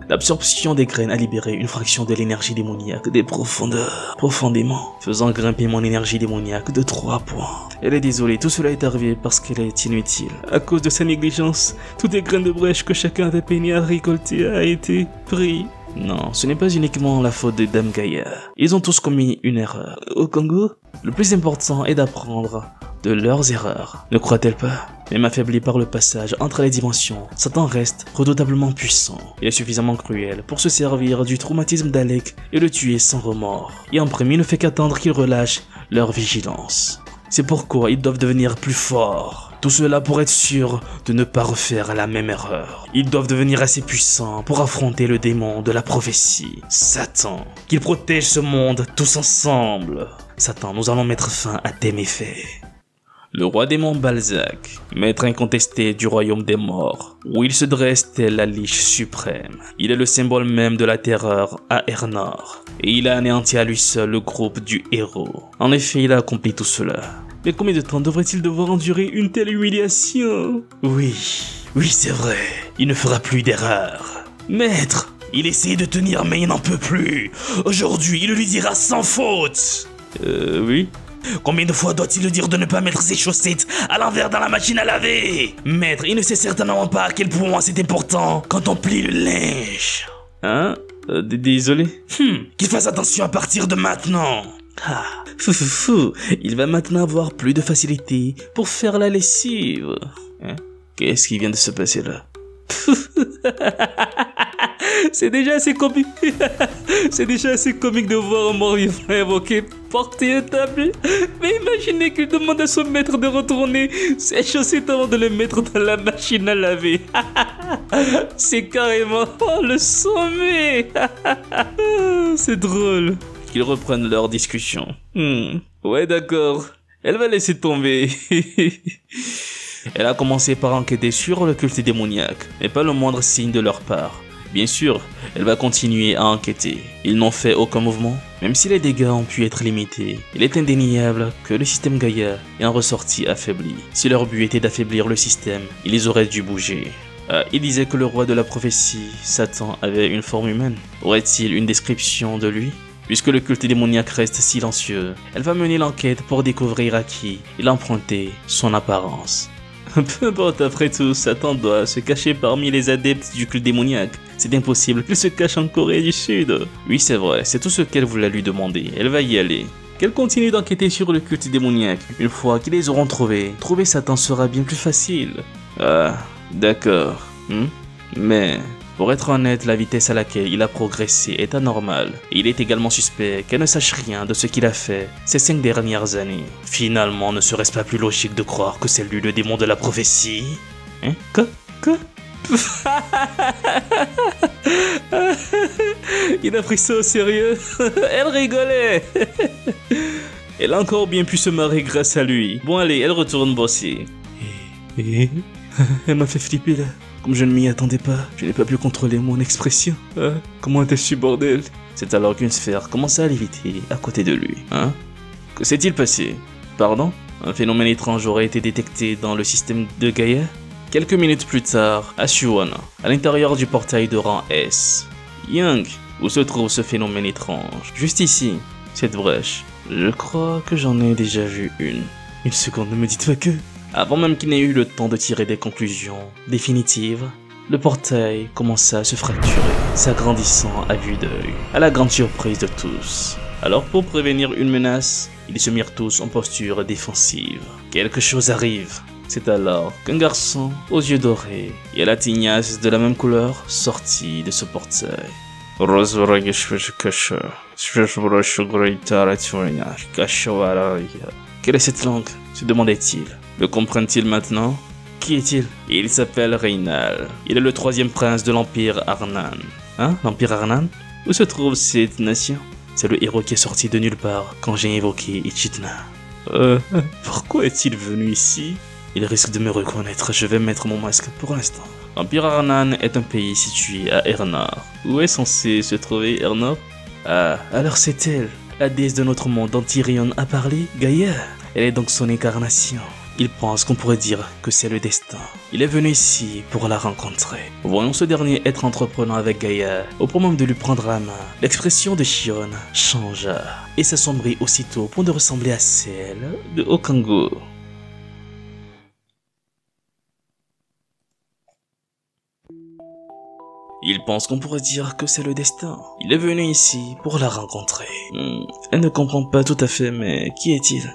L'absorption des graines a libéré une fraction de l'énergie démoniaque des profondeurs, profondément, faisant grimper mon énergie démoniaque de 3 points. Elle est désolée, tout cela est arrivé parce qu'elle est inutile. À cause de sa négligence, toutes les graines de brèche que chacun avait peiné à récolter a été pris Non, ce n'est pas uniquement la faute de Dame Gaïa. Ils ont tous commis une erreur. Au Congo, le plus important est d'apprendre de leurs erreurs. Ne croit-elle pas? Même affaibli par le passage entre les dimensions, Satan reste redoutablement puissant. Il est suffisamment cruel pour se servir du traumatisme d'Alec et le tuer sans remords. Et en premier ne fait qu'attendre qu'ils relâchent leur vigilance. C'est pourquoi ils doivent devenir plus forts. Tout cela pour être sûr de ne pas refaire la même erreur. Ils doivent devenir assez puissants pour affronter le démon de la prophétie, Satan. Qu'ils protègent ce monde tous ensemble. Satan, nous allons mettre fin à tes méfaits. Le roi démon Balzac, maître incontesté du royaume des morts, où il se dresse tel la liche suprême. Il est le symbole même de la terreur à Ernor, et il a anéanti à lui seul le groupe du héros. En effet, il a accompli tout cela. Mais combien de temps devrait-il devoir endurer une telle humiliation? Oui, c'est vrai, il ne fera plus d'erreur. Maître, il essaie de tenir mais il n'en peut plus. Aujourd'hui, il lui dira sans faute. Oui. Combien de fois doit-il lui dire de ne pas mettre ses chaussettes à l'envers dans la machine à laver? Maître, il ne sait certainement pas à quel point c'est important quand on plie le linge. Hein? Désolé. Qu'il fasse attention à partir de maintenant. Ah, il va maintenant avoir plus de facilité pour faire la lessive. Hein? Qu'est-ce qui vient de se passer là? C'est déjà assez comique. C'est déjà assez comique de voir un mort-vivant invoquer porter un tapis. Mais imaginez qu'il demande à son maître de retourner ses chaussettes avant de les mettre dans la machine à laver. C'est carrément le sommet. C'est drôle. Qu'ils reprennent leur discussion. Ouais, d'accord. Elle va laisser tomber. Elle a commencé par enquêter sur le culte démoniaque, mais pas le moindre signe de leur part. Bien sûr, elle va continuer à enquêter. Ils n'ont fait aucun mouvement. Même si les dégâts ont pu être limités, il est indéniable que le système Gaïa est en ressorti affaibli. Si leur but était d'affaiblir le système, ils auraient dû bouger. Il disait que le roi de la prophétie, Satan, avait une forme humaine. Aurait-il une description de lui? Puisque le culte démoniaque reste silencieux, elle va mener l'enquête pour découvrir à qui il empruntait son apparence. Peu importe, après tout, Satan doit se cacher parmi les adeptes du culte démoniaque. C'est impossible qu'il se cache en Corée du Sud. Oui, c'est vrai, c'est tout ce qu'elle voulait lui demander. Elle va y aller. Qu'elle continue d'enquêter sur le culte démoniaque. Une fois qu'ils les auront trouvés, trouver Satan sera bien plus facile. Ah, d'accord. Mais... pour être honnête, la vitesse à laquelle il a progressé est anormale. Et il est également suspect qu'elle ne sache rien de ce qu'il a fait ces 5 dernières années. Finalement, ne serait-ce pas plus logique de croire que c'est lui le démon de la prophétie? Hein? Quoi? Il a pris ça au sérieux. Elle rigolait. Elle a encore bien pu se marrer grâce à lui. Bon allez, elle retourne bosser. Elle m'a fait flipper là. Comme je ne m'y attendais pas, je n'ai pas pu contrôler mon expression. Comment t'es su, bordel? C'est alors qu'une sphère commença à léviter à côté de lui. Que s'est-il passé? Pardon? Un phénomène étrange aurait été détecté dans le système de Gaïa? Quelques minutes plus tard, à Suwon, à l'intérieur du portail de rang S. Young, où se trouve ce phénomène étrange? Juste ici, cette brèche. Je crois que j'en ai déjà vu une. Une seconde, ne me dites pas que... Avant même qu'il n'ait eu le temps de tirer des conclusions définitives, le portail commença à se fracturer, s'agrandissant à vue d'œil, à la grande surprise de tous. Alors pour prévenir une menace, ils se mirent tous en posture défensive. Quelque chose arrive. C'est alors qu'un garçon aux yeux dorés et à la tignasse de la même couleur sortit de ce portail. Quelle est cette langue? Se demandait-il. Le comprennent-ils maintenant? Qui est-il? Il s'appelle Reynal. Il est le 3e prince de l'Empire Arnan. Hein? L'Empire Arnan? Où se trouve cette nation? C'est le héros qui est sorti de nulle part quand j'ai invoqué Echidna. Pourquoi est-il venu ici? Il risque de me reconnaître, je vais mettre mon masque pour l'instant. L'Empire Arnan est un pays situé à Ernor. Où est censé se trouver Ernor? Ah, alors c'est elle, la déesse de notre monde dont Tyrion a parlé, Gaïa. Elle est donc son incarnation. Il pense qu'on pourrait dire que c'est le destin. Il est venu ici pour la rencontrer. Voyons ce dernier être entreprenant avec Gaïa. Au point même de lui prendre la main, l'expression de Shion changea et s'assombrit aussitôt pour de ressembler à celle de Okango. Il pense qu'on pourrait dire que c'est le destin. Il est venu ici pour la rencontrer. Elle ne comprend pas tout à fait, mais qui est-il?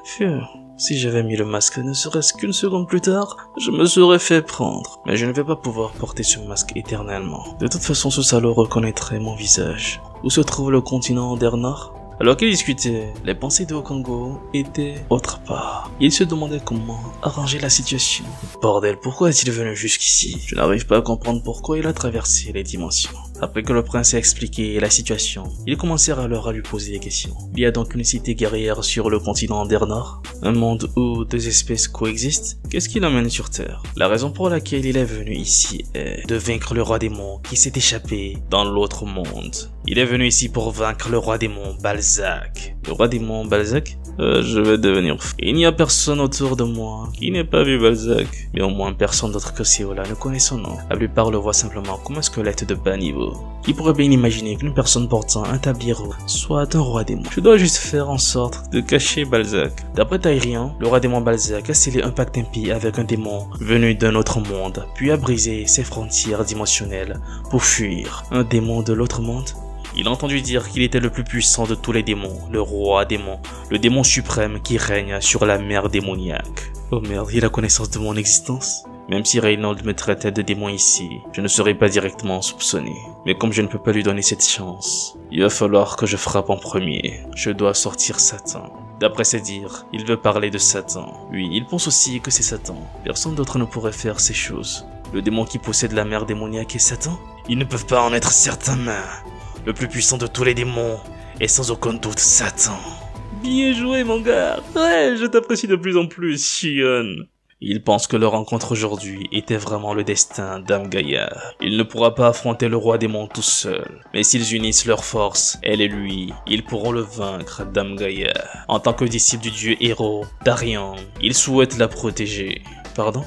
Si j'avais mis le masque ne serait-ce qu'une seconde plus tard, je me serais fait prendre. Mais je ne vais pas pouvoir porter ce masque éternellement. De toute façon, ce salaud reconnaîtrait mon visage. Où se trouve le continent Dernier? Alors qu'il discutait, les pensées de Okango étaient autre part. Il se demandait comment arranger la situation. Bordel, pourquoi est-il venu jusqu'ici? Je n'arrive pas à comprendre pourquoi il a traversé les dimensions. Après que le prince a expliqué la situation, ils commencèrent alors à lui poser des questions. Il y a donc une cité guerrière sur le continent Dernier? Un monde où deux espèces coexistent? Qu'est-ce qui l'amène sur Terre? La raison pour laquelle il est venu ici est de vaincre le roi démon qui s'est échappé dans l'autre monde. Il est venu ici pour vaincre le roi démon Balzac. Le roi démon Balzac? Je vais devenir fou. Il n'y a personne autour de moi qui n'ait pas vu Balzac. Mais au moins personne d'autre que Seola ne connaît son nom. La plupart le voient simplement comme un squelette de bas niveau. Qui pourrait bien imaginer qu'une personne portant un tabliero soit un roi démon? Je dois juste faire en sorte de cacher Balzac. D'après Tairian, le roi démon Balzac a scellé un pacte impie avec un démon venu d'un autre monde, puis a brisé ses frontières dimensionnelles pour fuir. Un démon de l'autre monde? Il a entendu dire qu'il était le plus puissant de tous les démons, le roi démon, le démon suprême qui règne sur la mer démoniaque. Oh merde, il a connaissance de mon existence? Même si Reynald me traitait de démon ici, je ne serais pas directement soupçonné. Mais comme je ne peux pas lui donner cette chance, il va falloir que je frappe en premier. Je dois sortir Satan. D'après ses dires, il veut parler de Satan. Oui, il pense aussi que c'est Satan. Personne d'autre ne pourrait faire ces choses. Le démon qui possède la mer démoniaque est Satan? Ils ne peuvent pas en être certains, mais le plus puissant de tous les démons est sans aucun doute Satan. Bien joué, mon gars. Ouais, je t'apprécie de plus en plus, Shion. Il pense que leur rencontre aujourd'hui était vraiment le destin d'Dame Gaïa. Il ne pourra pas affronter le roi démon tout seul. Mais s'ils unissent leurs forces, elle et lui, ils pourront le vaincre, Dame Gaïa. En tant que disciple du dieu héros, Darian, il souhaite la protéger. Pardon?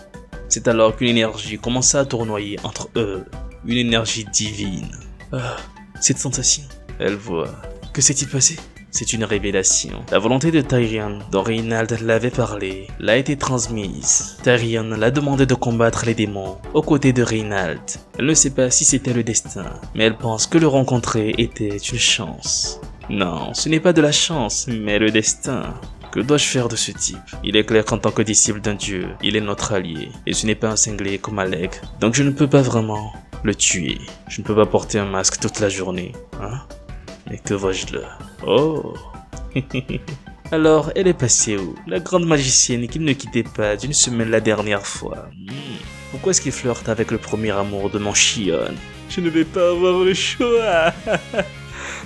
C'est alors qu'une énergie commença à tournoyer entre eux. Une énergie divine. Cette sensation. Elle voit. Que s'est-il passé? C'est une révélation. La volonté de Tyrion, dont Reynald l'avait parlé, l'a été transmise. Tyrion l'a demandé de combattre les démons aux côtés de Reynald. Elle ne sait pas si c'était le destin, mais elle pense que le rencontrer était une chance. Non, ce n'est pas de la chance, mais le destin. Que dois-je faire de ce type? Il est clair qu'en tant que disciple d'un dieu, il est notre allié, et ce n'est pas un cinglé comme Alec, donc je ne peux pas vraiment le tuer. Je ne peux pas porter un masque toute la journée, hein? Mais que vois-je là? Oh. Alors, elle est passée où? La grande magicienne qui ne quittait pas d'une semaine la dernière fois. Pourquoi est-ce qu'il flirte avec le premier amour de mon Shion? Je ne vais pas avoir le choix.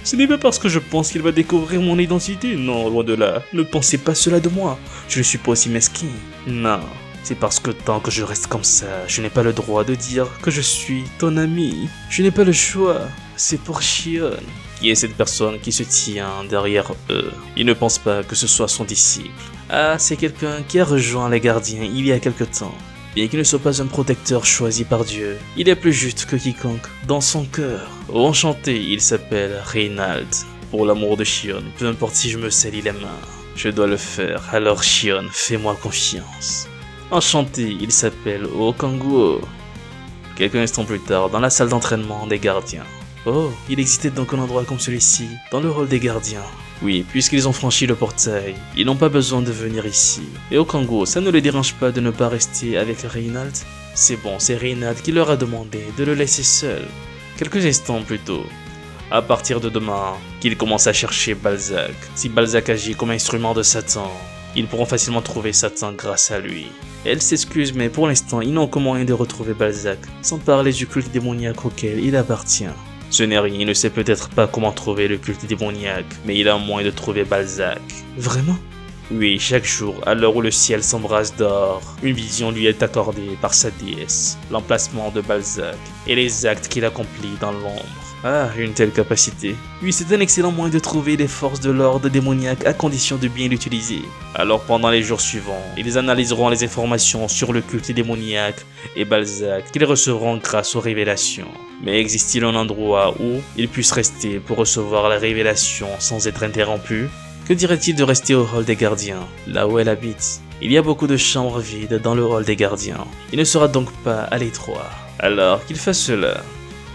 Ce n'est pas parce que je pense qu'il va découvrir mon identité, non, loin de là. Ne pensez pas cela de moi. Je ne suis pas aussi mesquin. Non. C'est parce que tant que je reste comme ça, je n'ai pas le droit de dire que je suis ton ami. Je n'ai pas le choix. C'est pour Shion. Qui est cette personne qui se tient derrière eux? Il ne pense pas que ce soit son disciple. Ah, c'est quelqu'un qui a rejoint les gardiens il y a quelque temps. Bien qu'il ne soit pas un protecteur choisi par Dieu, il est plus juste que quiconque dans son cœur. Oh, enchanté, il s'appelle Reynald. Pour l'amour de Shion, peu importe si je me salis les mains, je dois le faire. Alors Shion, fais-moi confiance. Enchanté, il s'appelle Okango. Quelques instants plus tard, dans la salle d'entraînement des gardiens. Oh, il existait donc un endroit comme celui-ci, dans le rôle des gardiens. Oui, puisqu'ils ont franchi le portail, ils n'ont pas besoin de venir ici. Et Okango, ça ne les dérange pas de ne pas rester avec Reynald? C'est bon, c'est Reynald qui leur a demandé de le laisser seul. Quelques instants plus tôt. À partir de demain, qu'ils commencent à chercher Balzac. Si Balzac agit comme instrument de Satan, ils pourront facilement trouver Satan grâce à lui. Elle s'excuse, mais pour l'instant, ils n'ont aucun moyen de retrouver Balzac, sans parler du culte démoniaque auquel il appartient. Ce n'est rien, il ne sait peut-être pas comment trouver le culte démoniaque, mais il a un moyen de trouver Balzac. Vraiment? Oui, chaque jour, à l'heure où le ciel s'embrase d'or, une vision lui est accordée par sa déesse, l'emplacement de Balzac et les actes qu'il accomplit dans l'ombre. Ah, une telle capacité. Oui, c'est un excellent moyen de trouver les forces de l'ordre démoniaque à condition de bien l'utiliser. Alors pendant les jours suivants, ils analyseront les informations sur le culte démoniaque et Balzac qu'ils recevront grâce aux révélations. Mais existe-t-il un endroit où ils puissent rester pour recevoir la révélation sans être interrompus? Que dirait-il de rester au hall des gardiens, là où elle habite? Il y a beaucoup de chambres vides dans le hall des gardiens. Il ne sera donc pas à l'étroit. Alors qu'il fasse cela.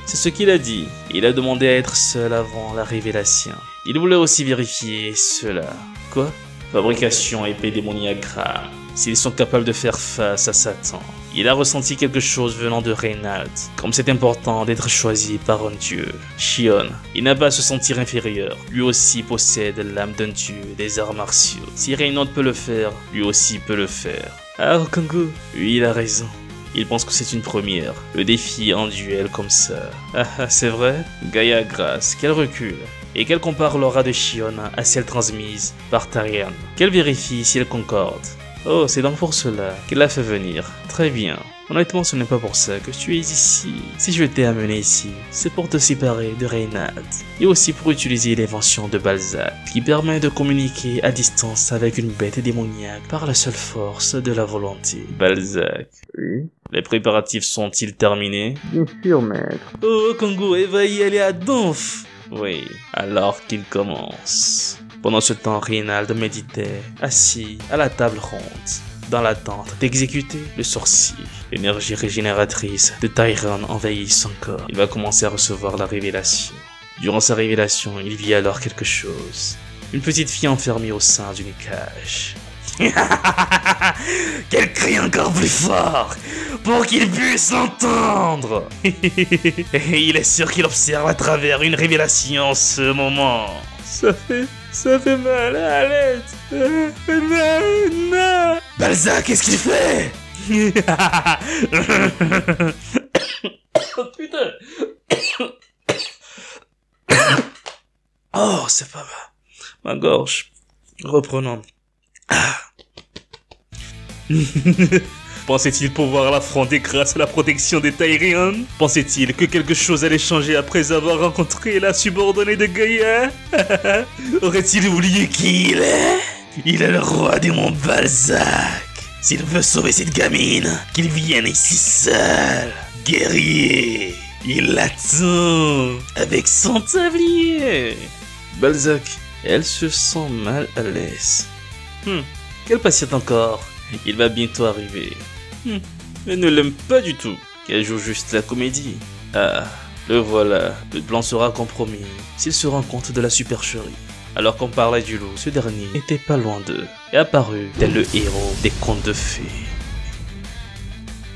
C'est ce qu'il a dit. Il a demandé à être seul avant la révélation. Il voulait aussi vérifier cela. Quoi? Fabrication épée démoniaque Graham. S'ils sont capables de faire face à Satan. Il a ressenti quelque chose venant de Reynald, comme c'est important d'être choisi par un dieu. Shion, il n'a pas à se sentir inférieur, lui aussi possède l'âme d'un dieu des arts martiaux. Si Reynald peut le faire, lui aussi peut le faire. Ah, Okango, oui, il a raison. Il pense que c'est une première, le défi en duel comme ça. Ah, c'est vrai? Gaïa Grace, qu'elle recule, et qu'elle compare l'aura de Shion à celle transmise par Tarian. Qu'elle vérifie si elle concorde. Oh, c'est donc pour cela qu'elle l'a fait venir. Très bien. Honnêtement, ce n'est pas pour ça que tu es ici. Si je t'ai amené ici, c'est pour te séparer de Reynald. Et aussi pour utiliser l'invention de Balzac, qui permet de communiquer à distance avec une bête démoniaque par la seule force de la volonté. Balzac. Oui. Les préparatifs sont-ils terminés? Bien sûr, maître. Oh, Kongo, elle va y aller à donf. Oui, alors qu'il commence. Pendant ce temps, Reynald méditait, assis à la table ronde, dans l'attente d'exécuter le sorcier. L'énergie régénératrice de Tyrone envahit son corps. Il va commencer à recevoir la révélation. Durant sa révélation, il vit alors quelque chose. Une petite fille enfermée au sein d'une cage. Qu'elle crie encore plus fort pour qu'il puisse l'entendre. Et il est sûr qu'il observe à travers une révélation en ce moment. Ça fait mal, à l'aide. Non. Balzac, qu'est-ce qu'il fait? Oh putain. Oh, c'est pas ma gorge. Reprenons. Pensait-il pouvoir l'affronter grâce à la protection des Tyrians? Pensait-il que quelque chose allait changer après avoir rencontré la subordonnée de Gaïa? Aurait-il oublié qui il est? Il est le roi des monts Balzac. S'il veut sauver cette gamine, qu'il vienne ici seul, guerrier. Il l'attend avec son tablier. Balzac, elle se sent mal à l'aise. Qu'elle patiente encore. Il va bientôt arriver. Elle ne l'aime pas du tout. Qu'elle joue juste la comédie. Ah, le voilà. Le plan sera compromis s'il se rend compte de la supercherie. Alors qu'on parlait du loup, ce dernier n'était pas loin d'eux et apparut tel le héros des contes de fées.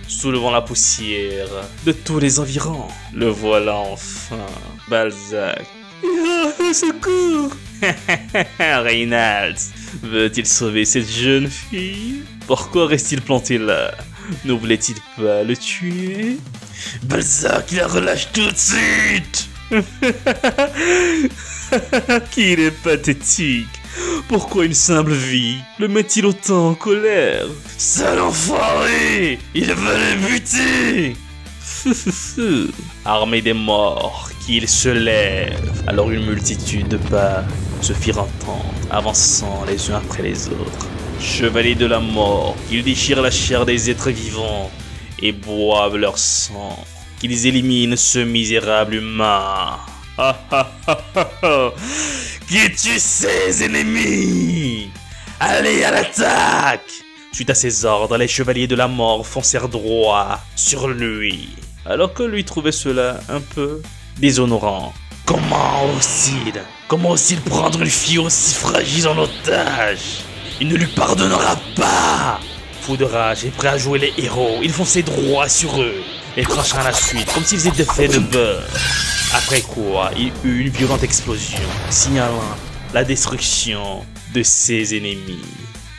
Soulevant la poussière de tous les environs, le voilà enfin, Balzac. Oh, secours! Reynald, veut-il sauver cette jeune fille? Pourquoi reste-t-il planté là? Ne voulait-il pas le tuer? Balzac, il la relâche tout de suite! Qu'il est pathétique! Pourquoi une simple vie le met-il autant en colère? Sale enfoiré! Il veut le buter! Armé des morts, qu'il se lève. Alors une multitude de pas se firent entendre, avançant les uns après les autres. Chevaliers de la mort, qu'ils déchirent la chair des êtres vivants et boivent leur sang, qu'ils éliminent ce misérable humain. Qui tue ses ennemis? Allez à l'attaque! Suite à ses ordres, les chevaliers de la mort foncèrent droit sur lui, alors que lui trouvait cela un peu déshonorant. Comment ose-t-il prendre une fille aussi fragile en otage? Il ne lui pardonnera pas! Fou de rage et prêt à jouer les héros, il fonçait droit sur eux, les tranchant à la suite comme s'ils étaient faits de beurre. Après quoi, il eut une violente explosion, signalant la destruction de ses ennemis.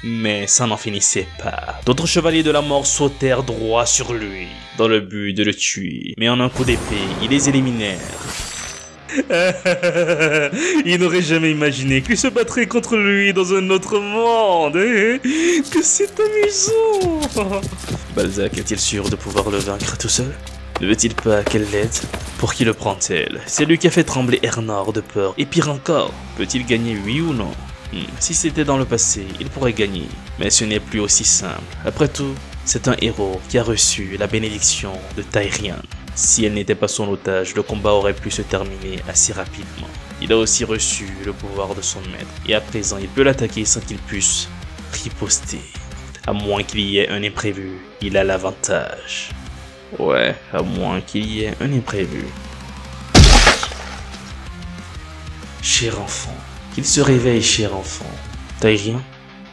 Mais ça n'en finissait pas. D'autres chevaliers de la mort sautèrent droit sur lui, dans le but de le tuer. Mais en un coup d'épée, ils les éliminèrent. Il n'aurait jamais imaginé qu'il se battrait contre lui dans un autre monde. Que c'est amusant. Balzac est-il sûr de pouvoir le vaincre tout seul? Ne veut-il pas qu'elle l'aide? Pour qui le prend-elle? C'est lui qui a fait trembler Ernor de peur. Et pire encore, peut-il gagner oui ou non? Si c'était dans le passé, il pourrait gagner. Mais ce n'est plus aussi simple. Après tout, c'est un héros qui a reçu la bénédiction de Tyrian. Si elle n'était pas son otage, le combat aurait pu se terminer assez rapidement. Il a aussi reçu le pouvoir de son maître. Et à présent, il peut l'attaquer sans qu'il puisse riposter. À moins qu'il y ait un imprévu, il a l'avantage. Ouais, à moins qu'il y ait un imprévu. Cher enfant. Qu'il se réveille, cher enfant. Taïrien?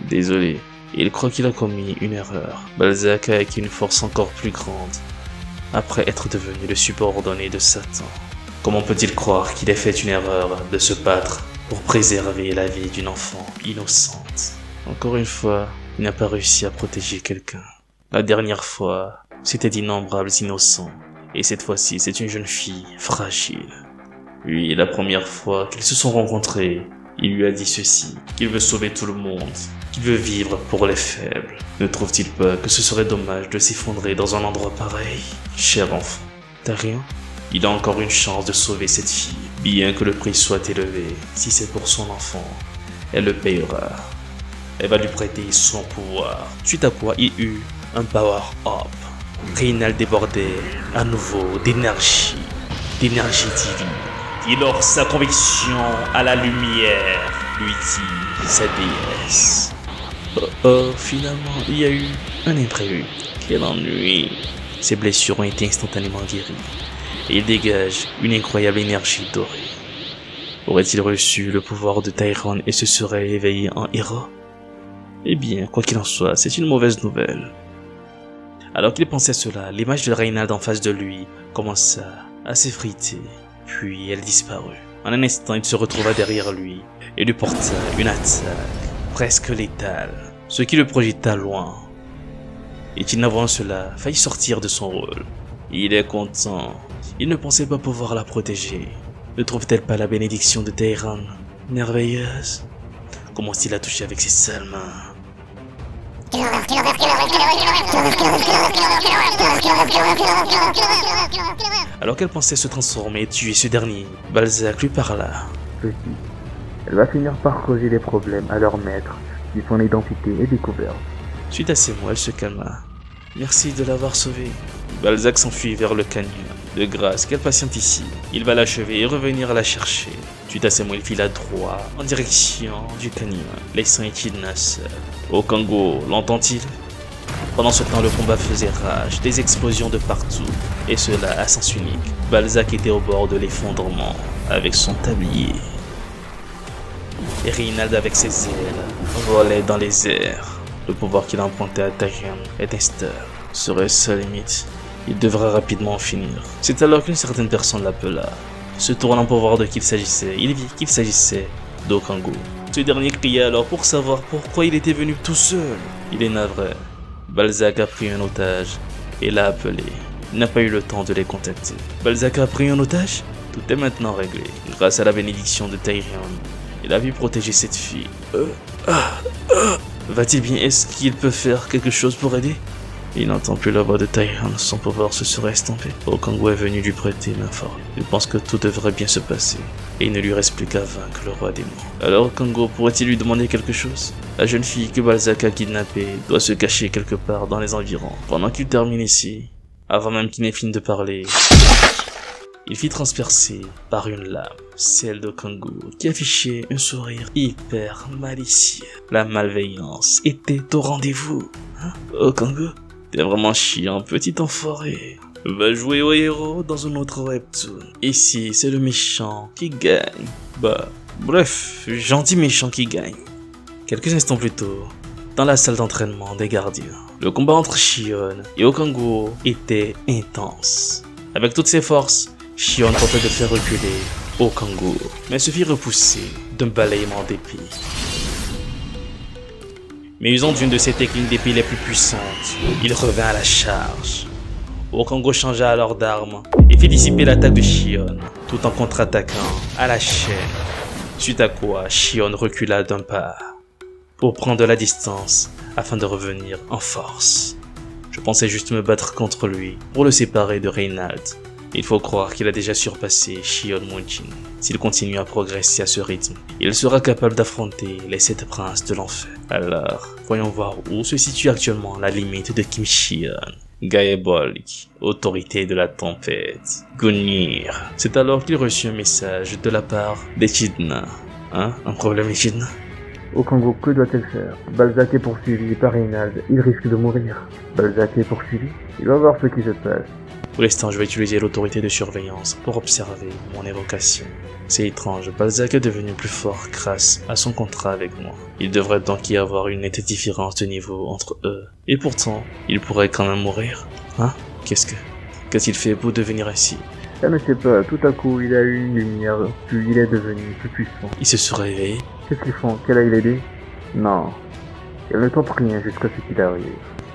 Désolé. Il croit qu'il a commis une erreur. Balzac a acquis une force encore plus grande, après être devenu le subordonné de Satan. Comment peut-il croire qu'il ait fait une erreur de se battre pour préserver la vie d'une enfant innocente? Encore une fois, il n'a pas réussi à protéger quelqu'un. La dernière fois, c'était d'innombrables innocents. Et cette fois-ci, c'est une jeune fille fragile. Oui, la première fois qu'ils se sont rencontrés, il lui a dit ceci, qu'il veut sauver tout le monde, qu'il veut vivre pour les faibles. Ne trouve-t-il pas que ce serait dommage de s'effondrer dans un endroit pareil? Cher enfant, t'as rien? Il a encore une chance de sauver cette fille, bien que le prix soit élevé. Si c'est pour son enfant, elle le payera. Elle va lui prêter son pouvoir, suite à quoi il eut un power-up. Reynald débordait à nouveau d'énergie divine. Et lors sa conviction à la lumière lui dit sa déesse. Finalement, il y a eu un imprévu. Quel ennui. Ses blessures ont été instantanément guéries. Et il dégage une incroyable énergie dorée. Aurait-il reçu le pouvoir de Tyrone et se serait éveillé en héros? Eh bien, quoi qu'il en soit, c'est une mauvaise nouvelle. Alors qu'il pensait cela, l'image de Reynald en face de lui commença à s'effriter. Puis elle disparut. En un instant, il se retrouva derrière lui et lui porta une attaque presque létale, ce qui le projeta loin. Et qu'il n'avant cela faillit sortir de son rôle. Il est content. Il ne pensait pas pouvoir la protéger. Ne trouve-t-elle pas la bénédiction de Tyrone merveilleuse? Commence-t-il à toucher avec ses sales mains? Alors qu'elle pensait se transformer et tuer ce dernier, Balzac lui parla. Petit, elle va finir par causer des problèmes à leur maître si son identité est découverte. Suite à ces mots, elle se calma. Merci de l'avoir sauvé. Balzac s'enfuit vers le canyon. De grâce, qu'elle patiente ici. Il va l'achever et revenir la chercher. Suite à ces mots, il fila droit en direction du canyon, laissant Echidna seul. Okango, l'entend-il? Pendant ce temps, le combat faisait rage, des explosions de partout, et cela à sens unique. Balzac était au bord de l'effondrement, avec son tablier. Et Reynald, avec ses ailes, volait dans les airs. Le pouvoir qu'il a emprunté à Tyrone est instable. Serait-ce sa limite? Il devra rapidement en finir. C'est alors qu'une certaine personne l'appela. Se tournant pour voir de qui il s'agissait, il vit qu'il s'agissait d'Okango. Ce dernier cria alors pour savoir pourquoi il était venu tout seul. Il est navré. Balzac a pris un otage et l'a appelé. Il n'a pas eu le temps de les contacter. Balzac a pris un otage? Tout est maintenant réglé. Grâce à la bénédiction de Tyrone, il a vu protéger cette fille. Va-t-il bien? Est-ce qu'il peut faire quelque chose pour aider? Il n'entend plus la voix de Tyrone, son pouvoir se serait estompé. Okango est venu lui prêter main forte. Il pense que tout devrait bien se passer, et il ne lui reste plus qu'à vaincre le roi démon. Alors Okango pourrait-il lui demander quelque chose? La jeune fille que Balzac a kidnappée doit se cacher quelque part dans les environs. Pendant qu'il termine ici, avant même qu'il n'ait fini de parler, il fit transpercer par une lame, celle d'Okango, qui affichait un sourire hyper malicieux. La malveillance était au rendez-vous. Okango? T'es vraiment chiant, petit enfoiré. Va jouer au héros dans un autre webtoon. Ici, c'est le méchant qui gagne. Bref, gentil méchant qui gagne. Quelques instants plus tôt, dans la salle d'entraînement des gardiens, le combat entre Shion et Okango était intense. Avec toutes ses forces, Shion tentait de faire reculer Okango, mais se fit repousser d'un balayement d'épée. Mais usant d'une de ses techniques d'épée les plus puissantes, il revint à la charge. Okango changea alors d'arme et fit dissiper l'attaque de Shion, tout en contre-attaquant à la chaîne. Suite à quoi, Shion recula d'un pas pour prendre de la distance afin de revenir en force. Je pensais juste me battre contre lui pour le séparer de Reynald. Il faut croire qu'il a déjà surpassé Shion Mujin. S'il continue à progresser à ce rythme, il sera capable d'affronter les 7 princes de l'enfer. Alors, voyons voir où se situe actuellement la limite de Kim Shion. Gaebolg, autorité de la tempête. Gungnir. C'est alors qu'il reçut un message de la part d'Echidna. Un problème, Echidna? Okango, que doit-elle faire? Balzac est poursuivi par Reynald, il risque de mourir. Balzac est poursuivi? Il va voir ce qui se passe. Pour l'instant, je vais utiliser l'autorité de surveillance pour observer mon évocation. C'est étrange, Balzac est devenu plus fort grâce à son contrat avec moi. Il devrait donc y avoir une nette différence de niveau entre eux. Et pourtant, il pourrait quand même mourir. Hein? Qu'est-ce qu'il fait pour devenir ainsi? Je ne sais pas, tout à coup il a eu une lumière, puis il est devenu plus puissant. Il se serait réveillé? Qu'est-ce qu'ils font? Qu'elle aille l'aider? Non. Elle ne tente rien jusqu'à ce qu'il arrive.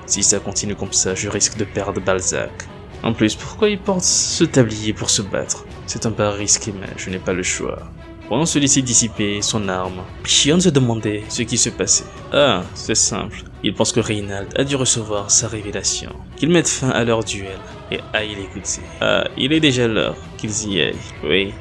Si ça continue comme ça, je risque de perdre Balzac. En plus, pourquoi il porte ce tablier pour se battre? C'est un pari risqué, mais je n'ai pas le choix. Pendant se laisser dissiper son arme, Shion se demandait ce qui se passait. Ah, c'est simple. Il pense que Reynald a dû recevoir sa révélation. Qu'ils mettent fin à leur duel et aillent l'écouter. Ah, il est déjà l'heure qu'ils y aillent. Oui.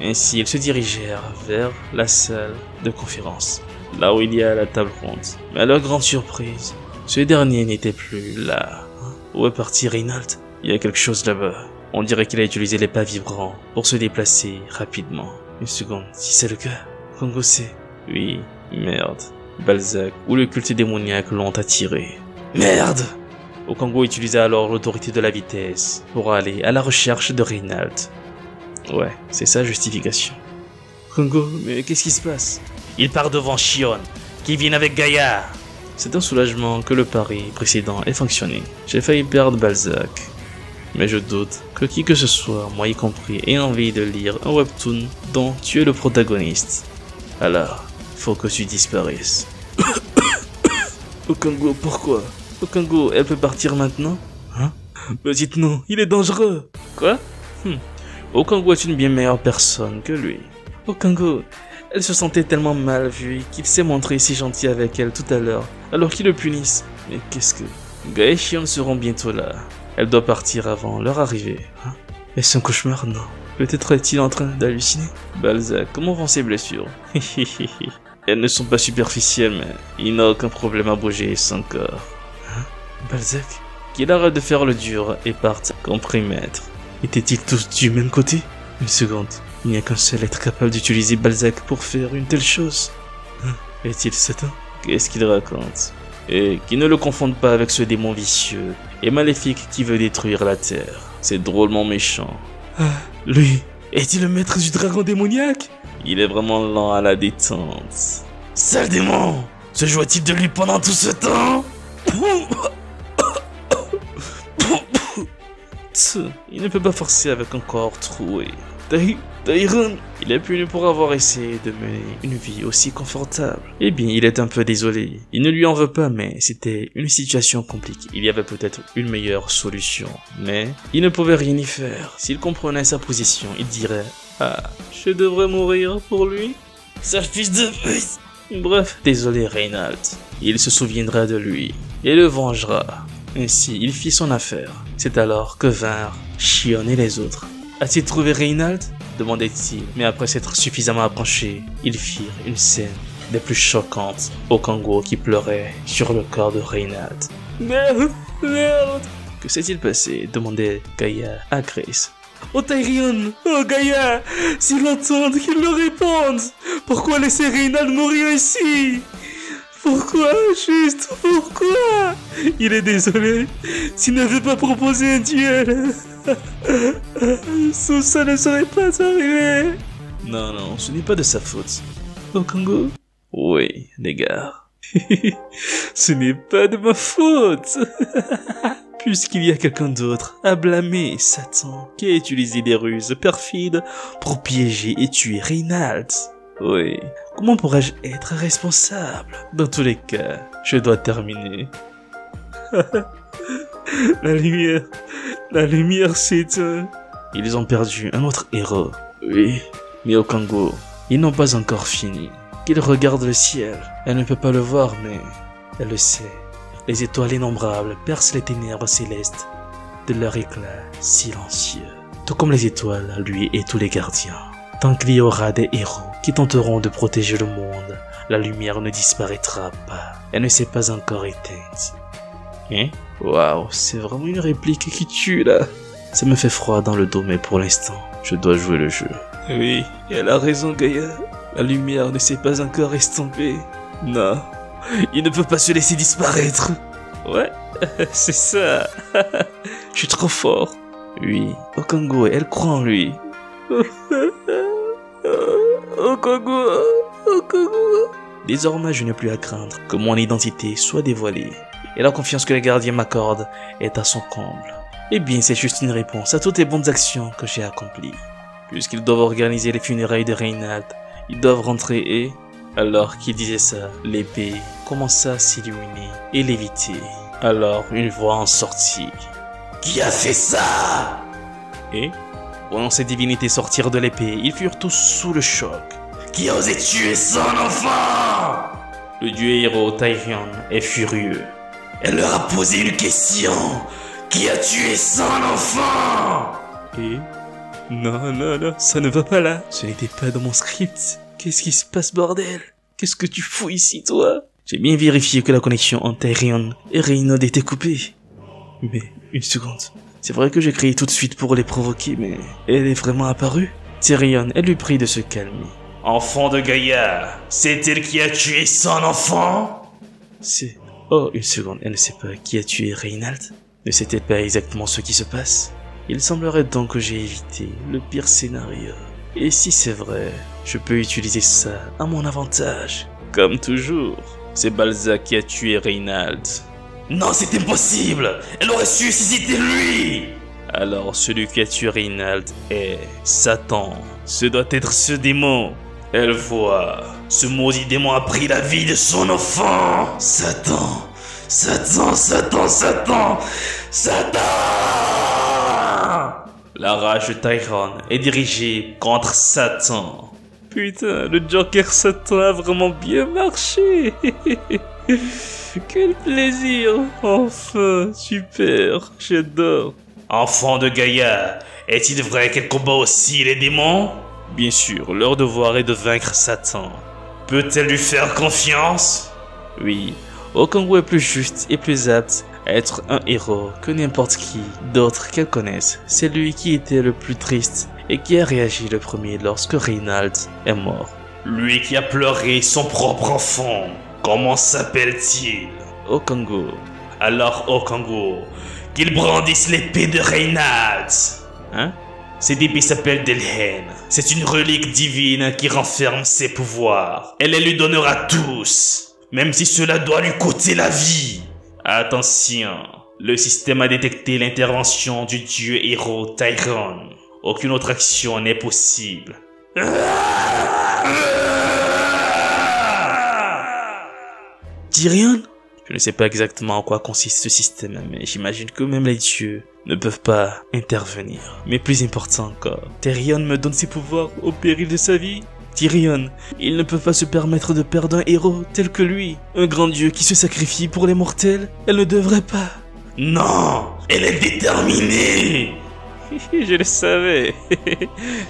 Ainsi, ils se dirigèrent vers la salle de conférence, là où il y a la table ronde. Mais à leur grande surprise, ce dernier n'était plus là. Où est parti Reynald? Il y a quelque chose là-bas. On dirait qu'il a utilisé les pas vibrants pour se déplacer rapidement. Une seconde, si c'est le cas, Kongo sait. Oui, merde. Balzac ou le culte démoniaque l'ont attiré. Merde! Okango utilisa alors l'autorité de la vitesse pour aller à la recherche de Reynald. Ouais, c'est sa justification. Kongo, mais qu'est-ce qui se passe? Il part devant Shion, qui vient avec Gaïa. C'est un soulagement que le pari précédent ait fonctionné. J'ai failli perdre Balzac. Mais je doute que qui que ce soit, moi y compris, ait envie de lire un webtoon dont tu es le protagoniste. Alors, faut que tu disparaisses. Okango, pourquoi? Okango, elle peut partir maintenant? Hein? Mais dites non, il est dangereux. Quoi? Okango est une bien meilleure personne que lui. Okango, elle se sentait tellement mal vue qu'il s'est montré si gentil avec elle tout à l'heure, alors qu'ils le punissent. Mais qu'est-ce que... Gaïa et Shion seront bientôt là. Elle doit partir avant leur arrivée. Hein? Est-ce un cauchemar? Non. Peut-être est-il en train d'halluciner? Balzac, comment vont ses blessures? Elles ne sont pas superficielles, mais il n'a aucun problème à bouger son corps. Hein? Balzac? Qu'il arrête de faire le dur et parte, compris maître. Étaient-ils tous du même côté? Une seconde. Il n'y a qu'un seul être capable d'utiliser Balzac pour faire une telle chose. Hein? Est-il Satan? Qu'est-ce qu'il raconte? Et qui ne le confondent pas avec ce démon vicieux et maléfique qui veut détruire la Terre. C'est drôlement méchant. Ah, lui, est-il le maître du dragon démoniaque? Il est vraiment lent à la détente. Sale démon! Se joue-t-il de lui pendant tout ce temps? Il ne peut pas forcer avec un corps troué. Dairon, il est puni pour avoir essayé de mener une vie aussi confortable. Eh bien, il est un peu désolé. Il ne lui en veut pas, mais c'était une situation compliquée. Il y avait peut-être une meilleure solution, mais il ne pouvait rien y faire. S'il comprenait sa position, il dirait « Ah, je devrais mourir pour lui ?» Sale fils de pute. Bref, désolé Reynald. Il se souviendra de lui et le vengera. Ainsi, il fit son affaire. C'est alors que vinrent Shion et les autres. As-tu trouvé Reynald? Demandait-il, mais après s'être suffisamment approché, ils firent une scène des plus choquantes. Okango qui pleurait sur le corps de Reynald. Merde! Que s'est-il passé? Demandait Gaïa à Grace. Oh Tyrion! Oh Gaïa! S'ils l'entendent, qu'ils le répondent! Pourquoi laisser Reynald mourir ici? Pourquoi, juste? Pourquoi? Il est désolé s'il n'avait pas proposé un duel. Ça ne serait pas arrivé. Non, ce n'est pas de sa faute. Okango? Oui, les gars. Ce n'est pas de ma faute. Puisqu'il y a quelqu'un d'autre à blâmer, Satan, qui a utilisé des ruses perfides pour piéger et tuer Reynald. Oui, comment pourrais-je être responsable? Dans tous les cas, je dois terminer. La lumière s'éteint. Ils ont perdu un autre héros. Oui, mais Okango, ils n'ont pas encore fini. Qu'ils regardent le ciel. Elle ne peut pas le voir, mais elle le sait. Les étoiles innombrables percent les ténèbres célestes de leur éclat silencieux. Tout comme les étoiles, lui et tous les gardiens. Tant qu'il y aura des héros qui tenteront de protéger le monde, la lumière ne disparaîtra pas. Elle ne s'est pas encore éteinte. Hein? Waouh, c'est vraiment une réplique qui tue là. Ça me fait froid dans le dos, mais pour l'instant, je dois jouer le jeu. Oui, elle a raison Gaïa. La lumière ne s'est pas encore estompée. Non, il ne peut pas se laisser disparaître. Ouais, c'est ça. Je suis trop fort. Oui, Okango, elle croit en lui. Okango, Okango. Désormais, je n'ai plus à craindre que mon identité soit dévoilée. Et la confiance que les gardiens m'accordent est à son comble. Eh bien, c'est juste une réponse à toutes les bonnes actions que j'ai accomplies. Puisqu'ils doivent organiser les funérailles de Reynald, ils doivent rentrer et... Alors qu'il disait ça, l'épée commença à s'illuminer et léviter. Alors une voix en sortit. Qui a fait ça? Et, voyant ces divinités sortir de l'épée, ils furent tous sous le choc. Qui a osé tuer son enfant? Le dieu héros Tyrion est furieux. Elle leur a posé une question. Qui a tué son enfant? Et... Non, ça ne va pas là. Ce n'était pas dans mon script. Qu'est-ce qui se passe, bordel? Qu'est-ce que tu fous ici, toi? J'ai bien vérifié que la connexion entre Tyrion et Reynald était coupée. Mais, une seconde. C'est vrai que j'ai crié tout de suite pour les provoquer, mais elle est vraiment apparue? Tyrion, elle lui prie de se calmer. Enfant de Gaïa, c'est elle qui a tué son enfant? C'est... Oh, une seconde, elle ne sait pas qui a tué Reynald? Ne sait-elle pas exactement ce qui se passe? Il semblerait donc que j'ai évité le pire scénario. Et si c'est vrai, je peux utiliser ça à mon avantage. Comme toujours, c'est Balzac qui a tué Reynald. Non, c'est impossible! Elle aurait su si c'était lui! Alors, celui qui a tué Reynald est Satan. Ce doit être ce démon. Elle voit. Ce maudit démon a pris la vie de son enfant. Satan! Satan! La rage de Tyrion est dirigée contre Satan. Putain, le Joker Satan a vraiment bien marché. Quel plaisir. Enfin, super, j'adore. Enfant de Gaïa, est-il vrai qu'elle combat aussi les démons? Bien sûr, leur devoir est de vaincre Satan. Peut-elle lui faire confiance? Oui, Okango est plus juste et plus apte à être un héros que n'importe qui d'autre qu'elle connaisse. C'est lui qui était le plus triste et qui a réagi le premier lorsque Reynald est mort. Lui qui a pleuré son propre enfant. Comment s'appelle-t-il? Okango. Alors Okango, qu'il brandisse l'épée de Reynald. Hein? Cette épée s'appelle Delhen. C'est une relique divine qui renferme ses pouvoirs. Elle les lui donnera tous, même si cela doit lui coûter la vie. Attention, le système a détecté l'intervention du dieu héros Tyrion. Aucune autre action n'est possible. Tyrion? Je ne sais pas exactement en quoi consiste ce système, mais j'imagine que même les dieux ne peuvent pas intervenir. Mais plus important encore, Tyrion me donne ses pouvoirs au péril de sa vie. Tyrion, il ne peut pas se permettre de perdre un héros tel que lui. Un grand dieu qui se sacrifie pour les mortels, elle ne devrait pas. Non, elle est déterminée. Je le savais.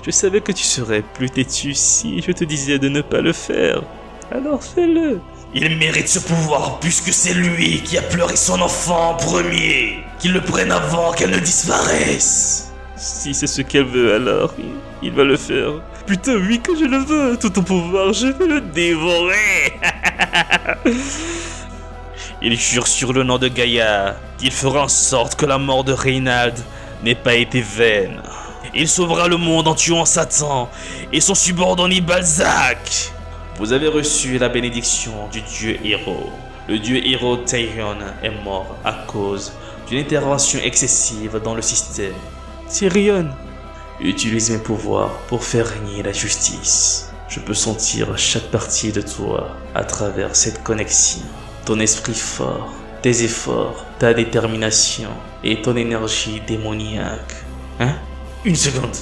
Je savais que tu serais plus têtu si je te disais de ne pas le faire. Alors fais-le. Il mérite ce pouvoir puisque c'est lui qui a pleuré son enfant en premier. Qu'il le prenne avant qu'elle ne disparaisse. Si c'est ce qu'elle veut alors, il va le faire. Putain oui que je le veux. Tout ton pouvoir, je vais le dévorer. Il jure sur le nom de Gaïa qu'il fera en sorte que la mort de Reynald n'ait pas été vaine. Il sauvera le monde en tuant Satan et son subordonné Balzac. Vous avez reçu la bénédiction du dieu héros. Le dieu héros Tyrion est mort à cause d'une intervention excessive dans le système. Tyrion, utilise mes pouvoirs pour faire régner la justice. Je peux sentir chaque partie de toi à travers cette connexion. Ton esprit fort, tes efforts, ta détermination et ton énergie démoniaque. Hein? Une seconde.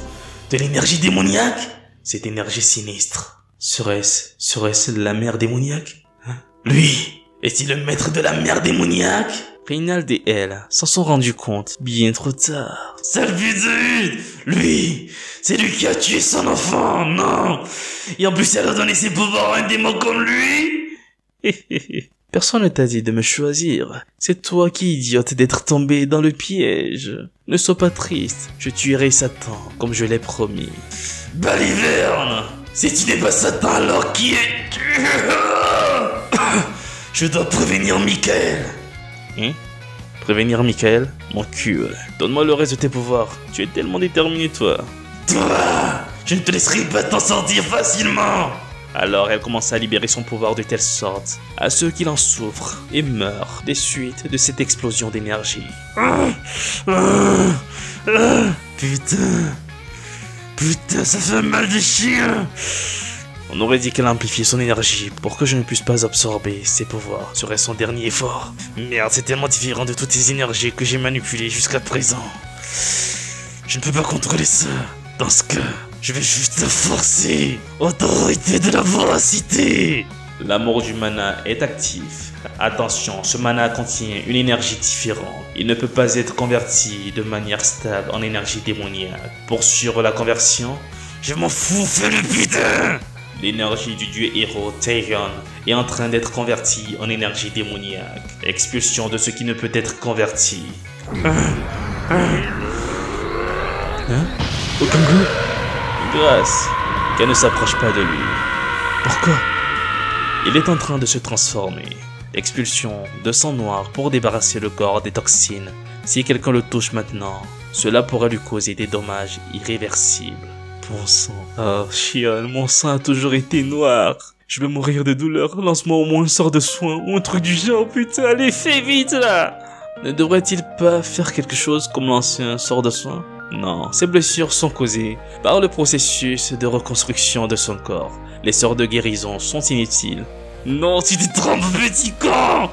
De l'énergie démoniaque? Cette énergie sinistre. Serait-ce la mer démoniaque? Hein? Lui, est-il le maître de la mer démoniaque? Reynald et elle s'en sont rendus compte bien trop tard. Sale vide! Lui, c'est lui qui a tué son enfant, non! Et en plus elle a donné ses pouvoirs à un démon comme lui? Personne ne t'a dit de me choisir. C'est toi qui idiote d'être tombé dans le piège. Ne sois pas triste, je tuerai Satan comme je l'ai promis. Baliverne! Si tu n'es pas Satan, alors qui es-tu? Je dois prévenir Michael. Hein? Prévenir Michael? Mon cul, donne-moi le reste de tes pouvoirs. Tu es tellement déterminé, toi. Je ne te laisserai pas t'en sortir facilement. Alors elle commence à libérer son pouvoir de telle sorte à ceux qui en souffrent et meurent des suites de cette explosion d'énergie. Putain, ça fait mal de chien. On aurait dit qu'elle amplifiait son énergie pour que je ne puisse pas absorber ses pouvoirs. Ce serait son dernier effort. Merde, c'est tellement différent de toutes les énergies que j'ai manipulées jusqu'à présent. Je ne peux pas contrôler ça. Dans ce cas, je vais juste forcer. Autorité de la voracité. L'amour du mana est actif. Attention, ce mana contient une énergie différente. Il ne peut pas être converti de manière stable en énergie démoniaque. Pour suivre la conversion, je m'en fous, fais-le putain! L'énergie du dieu héros Tyrion est en train d'être convertie en énergie démoniaque. Expulsion de ce qui ne peut être converti. Aucun goût. Grâce qu'elle ne s'approche pas de lui. Pourquoi? Il est en train de se transformer. Expulsion de sang noir pour débarrasser le corps des toxines. Si quelqu'un le touche maintenant, cela pourrait lui causer des dommages irréversibles. Bon sang. Oh, Shion, mon sang a toujours été noir. Je vais mourir de douleur. Lance-moi au moins un sort de soin ou un truc du genre, putain. Allez, fais vite, là. Ne devrait-il pas faire quelque chose comme lancer un sort de soin? Non, ces blessures sont causées par le processus de reconstruction de son corps. Les sorts de guérison sont inutiles. Non, tu te trompes, petit con!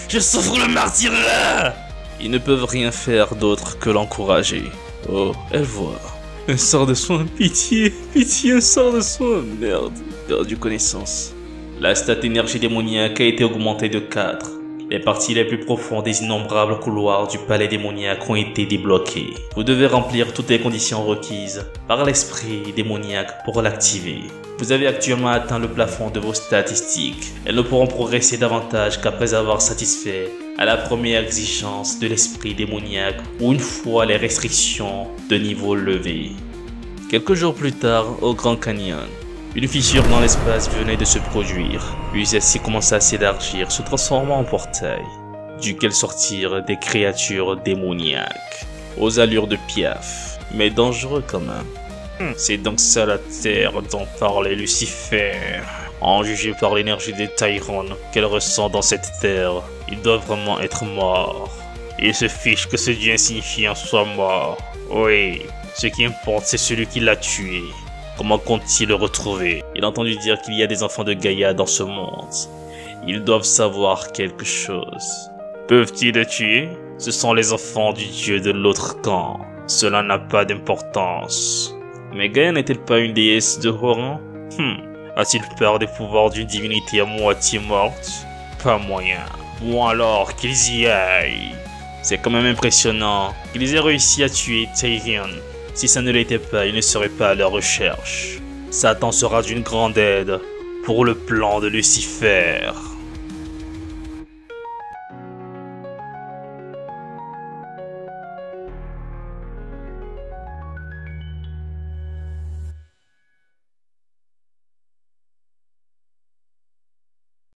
Je souffre le martyre là! Ils ne peuvent rien faire d'autre que l'encourager. Oh, elle voit. Un sort de soin, pitié, pitié, un sort de soin, merde, perdu connaissance. La stat énergie démoniaque a été augmentée de 4. Les parties les plus profondes des innombrables couloirs du palais démoniaque ont été débloquées. Vous devez remplir toutes les conditions requises par l'esprit démoniaque pour l'activer. Vous avez actuellement atteint le plafond de vos statistiques. Elles ne pourront progresser davantage qu'après avoir satisfait à la première exigence de l'esprit démoniaque ou une fois les restrictions de niveau levées. Quelques jours plus tard, au Grand Canyon, une fissure dans l'espace venait de se produire, puis celle-ci commença à s'élargir, se transformant en portail, duquel sortirent des créatures démoniaques, aux allures de piaf, mais dangereux quand même. C'est donc ça la terre dont parlait Lucifer. En juger par l'énergie des Tyron qu'elle ressent dans cette terre, il doit vraiment être mort. Il se fiche que ce dieu insignifiant soit mort. Oui, ce qui importe c'est celui qui l'a tué. Comment compte-t-il le retrouver? Il a entendu dire qu'il y a des enfants de Gaïa dans ce monde. Ils doivent savoir quelque chose. Peuvent-ils le tuer? Ce sont les enfants du dieu de l'autre camp. Cela n'a pas d'importance. Mais Gaïa n'est-elle pas une déesse de haut rang? A-t-il peur des pouvoirs d'une divinité à moitié morte? Pas moyen. Bon alors, qu'ils y aillent. C'est quand même impressionnant qu'ils aient réussi à tuer Tyrion. Si ça ne l'était pas, il ne serait pas à leur recherche. Satan sera d'une grande aide pour le plan de Lucifer.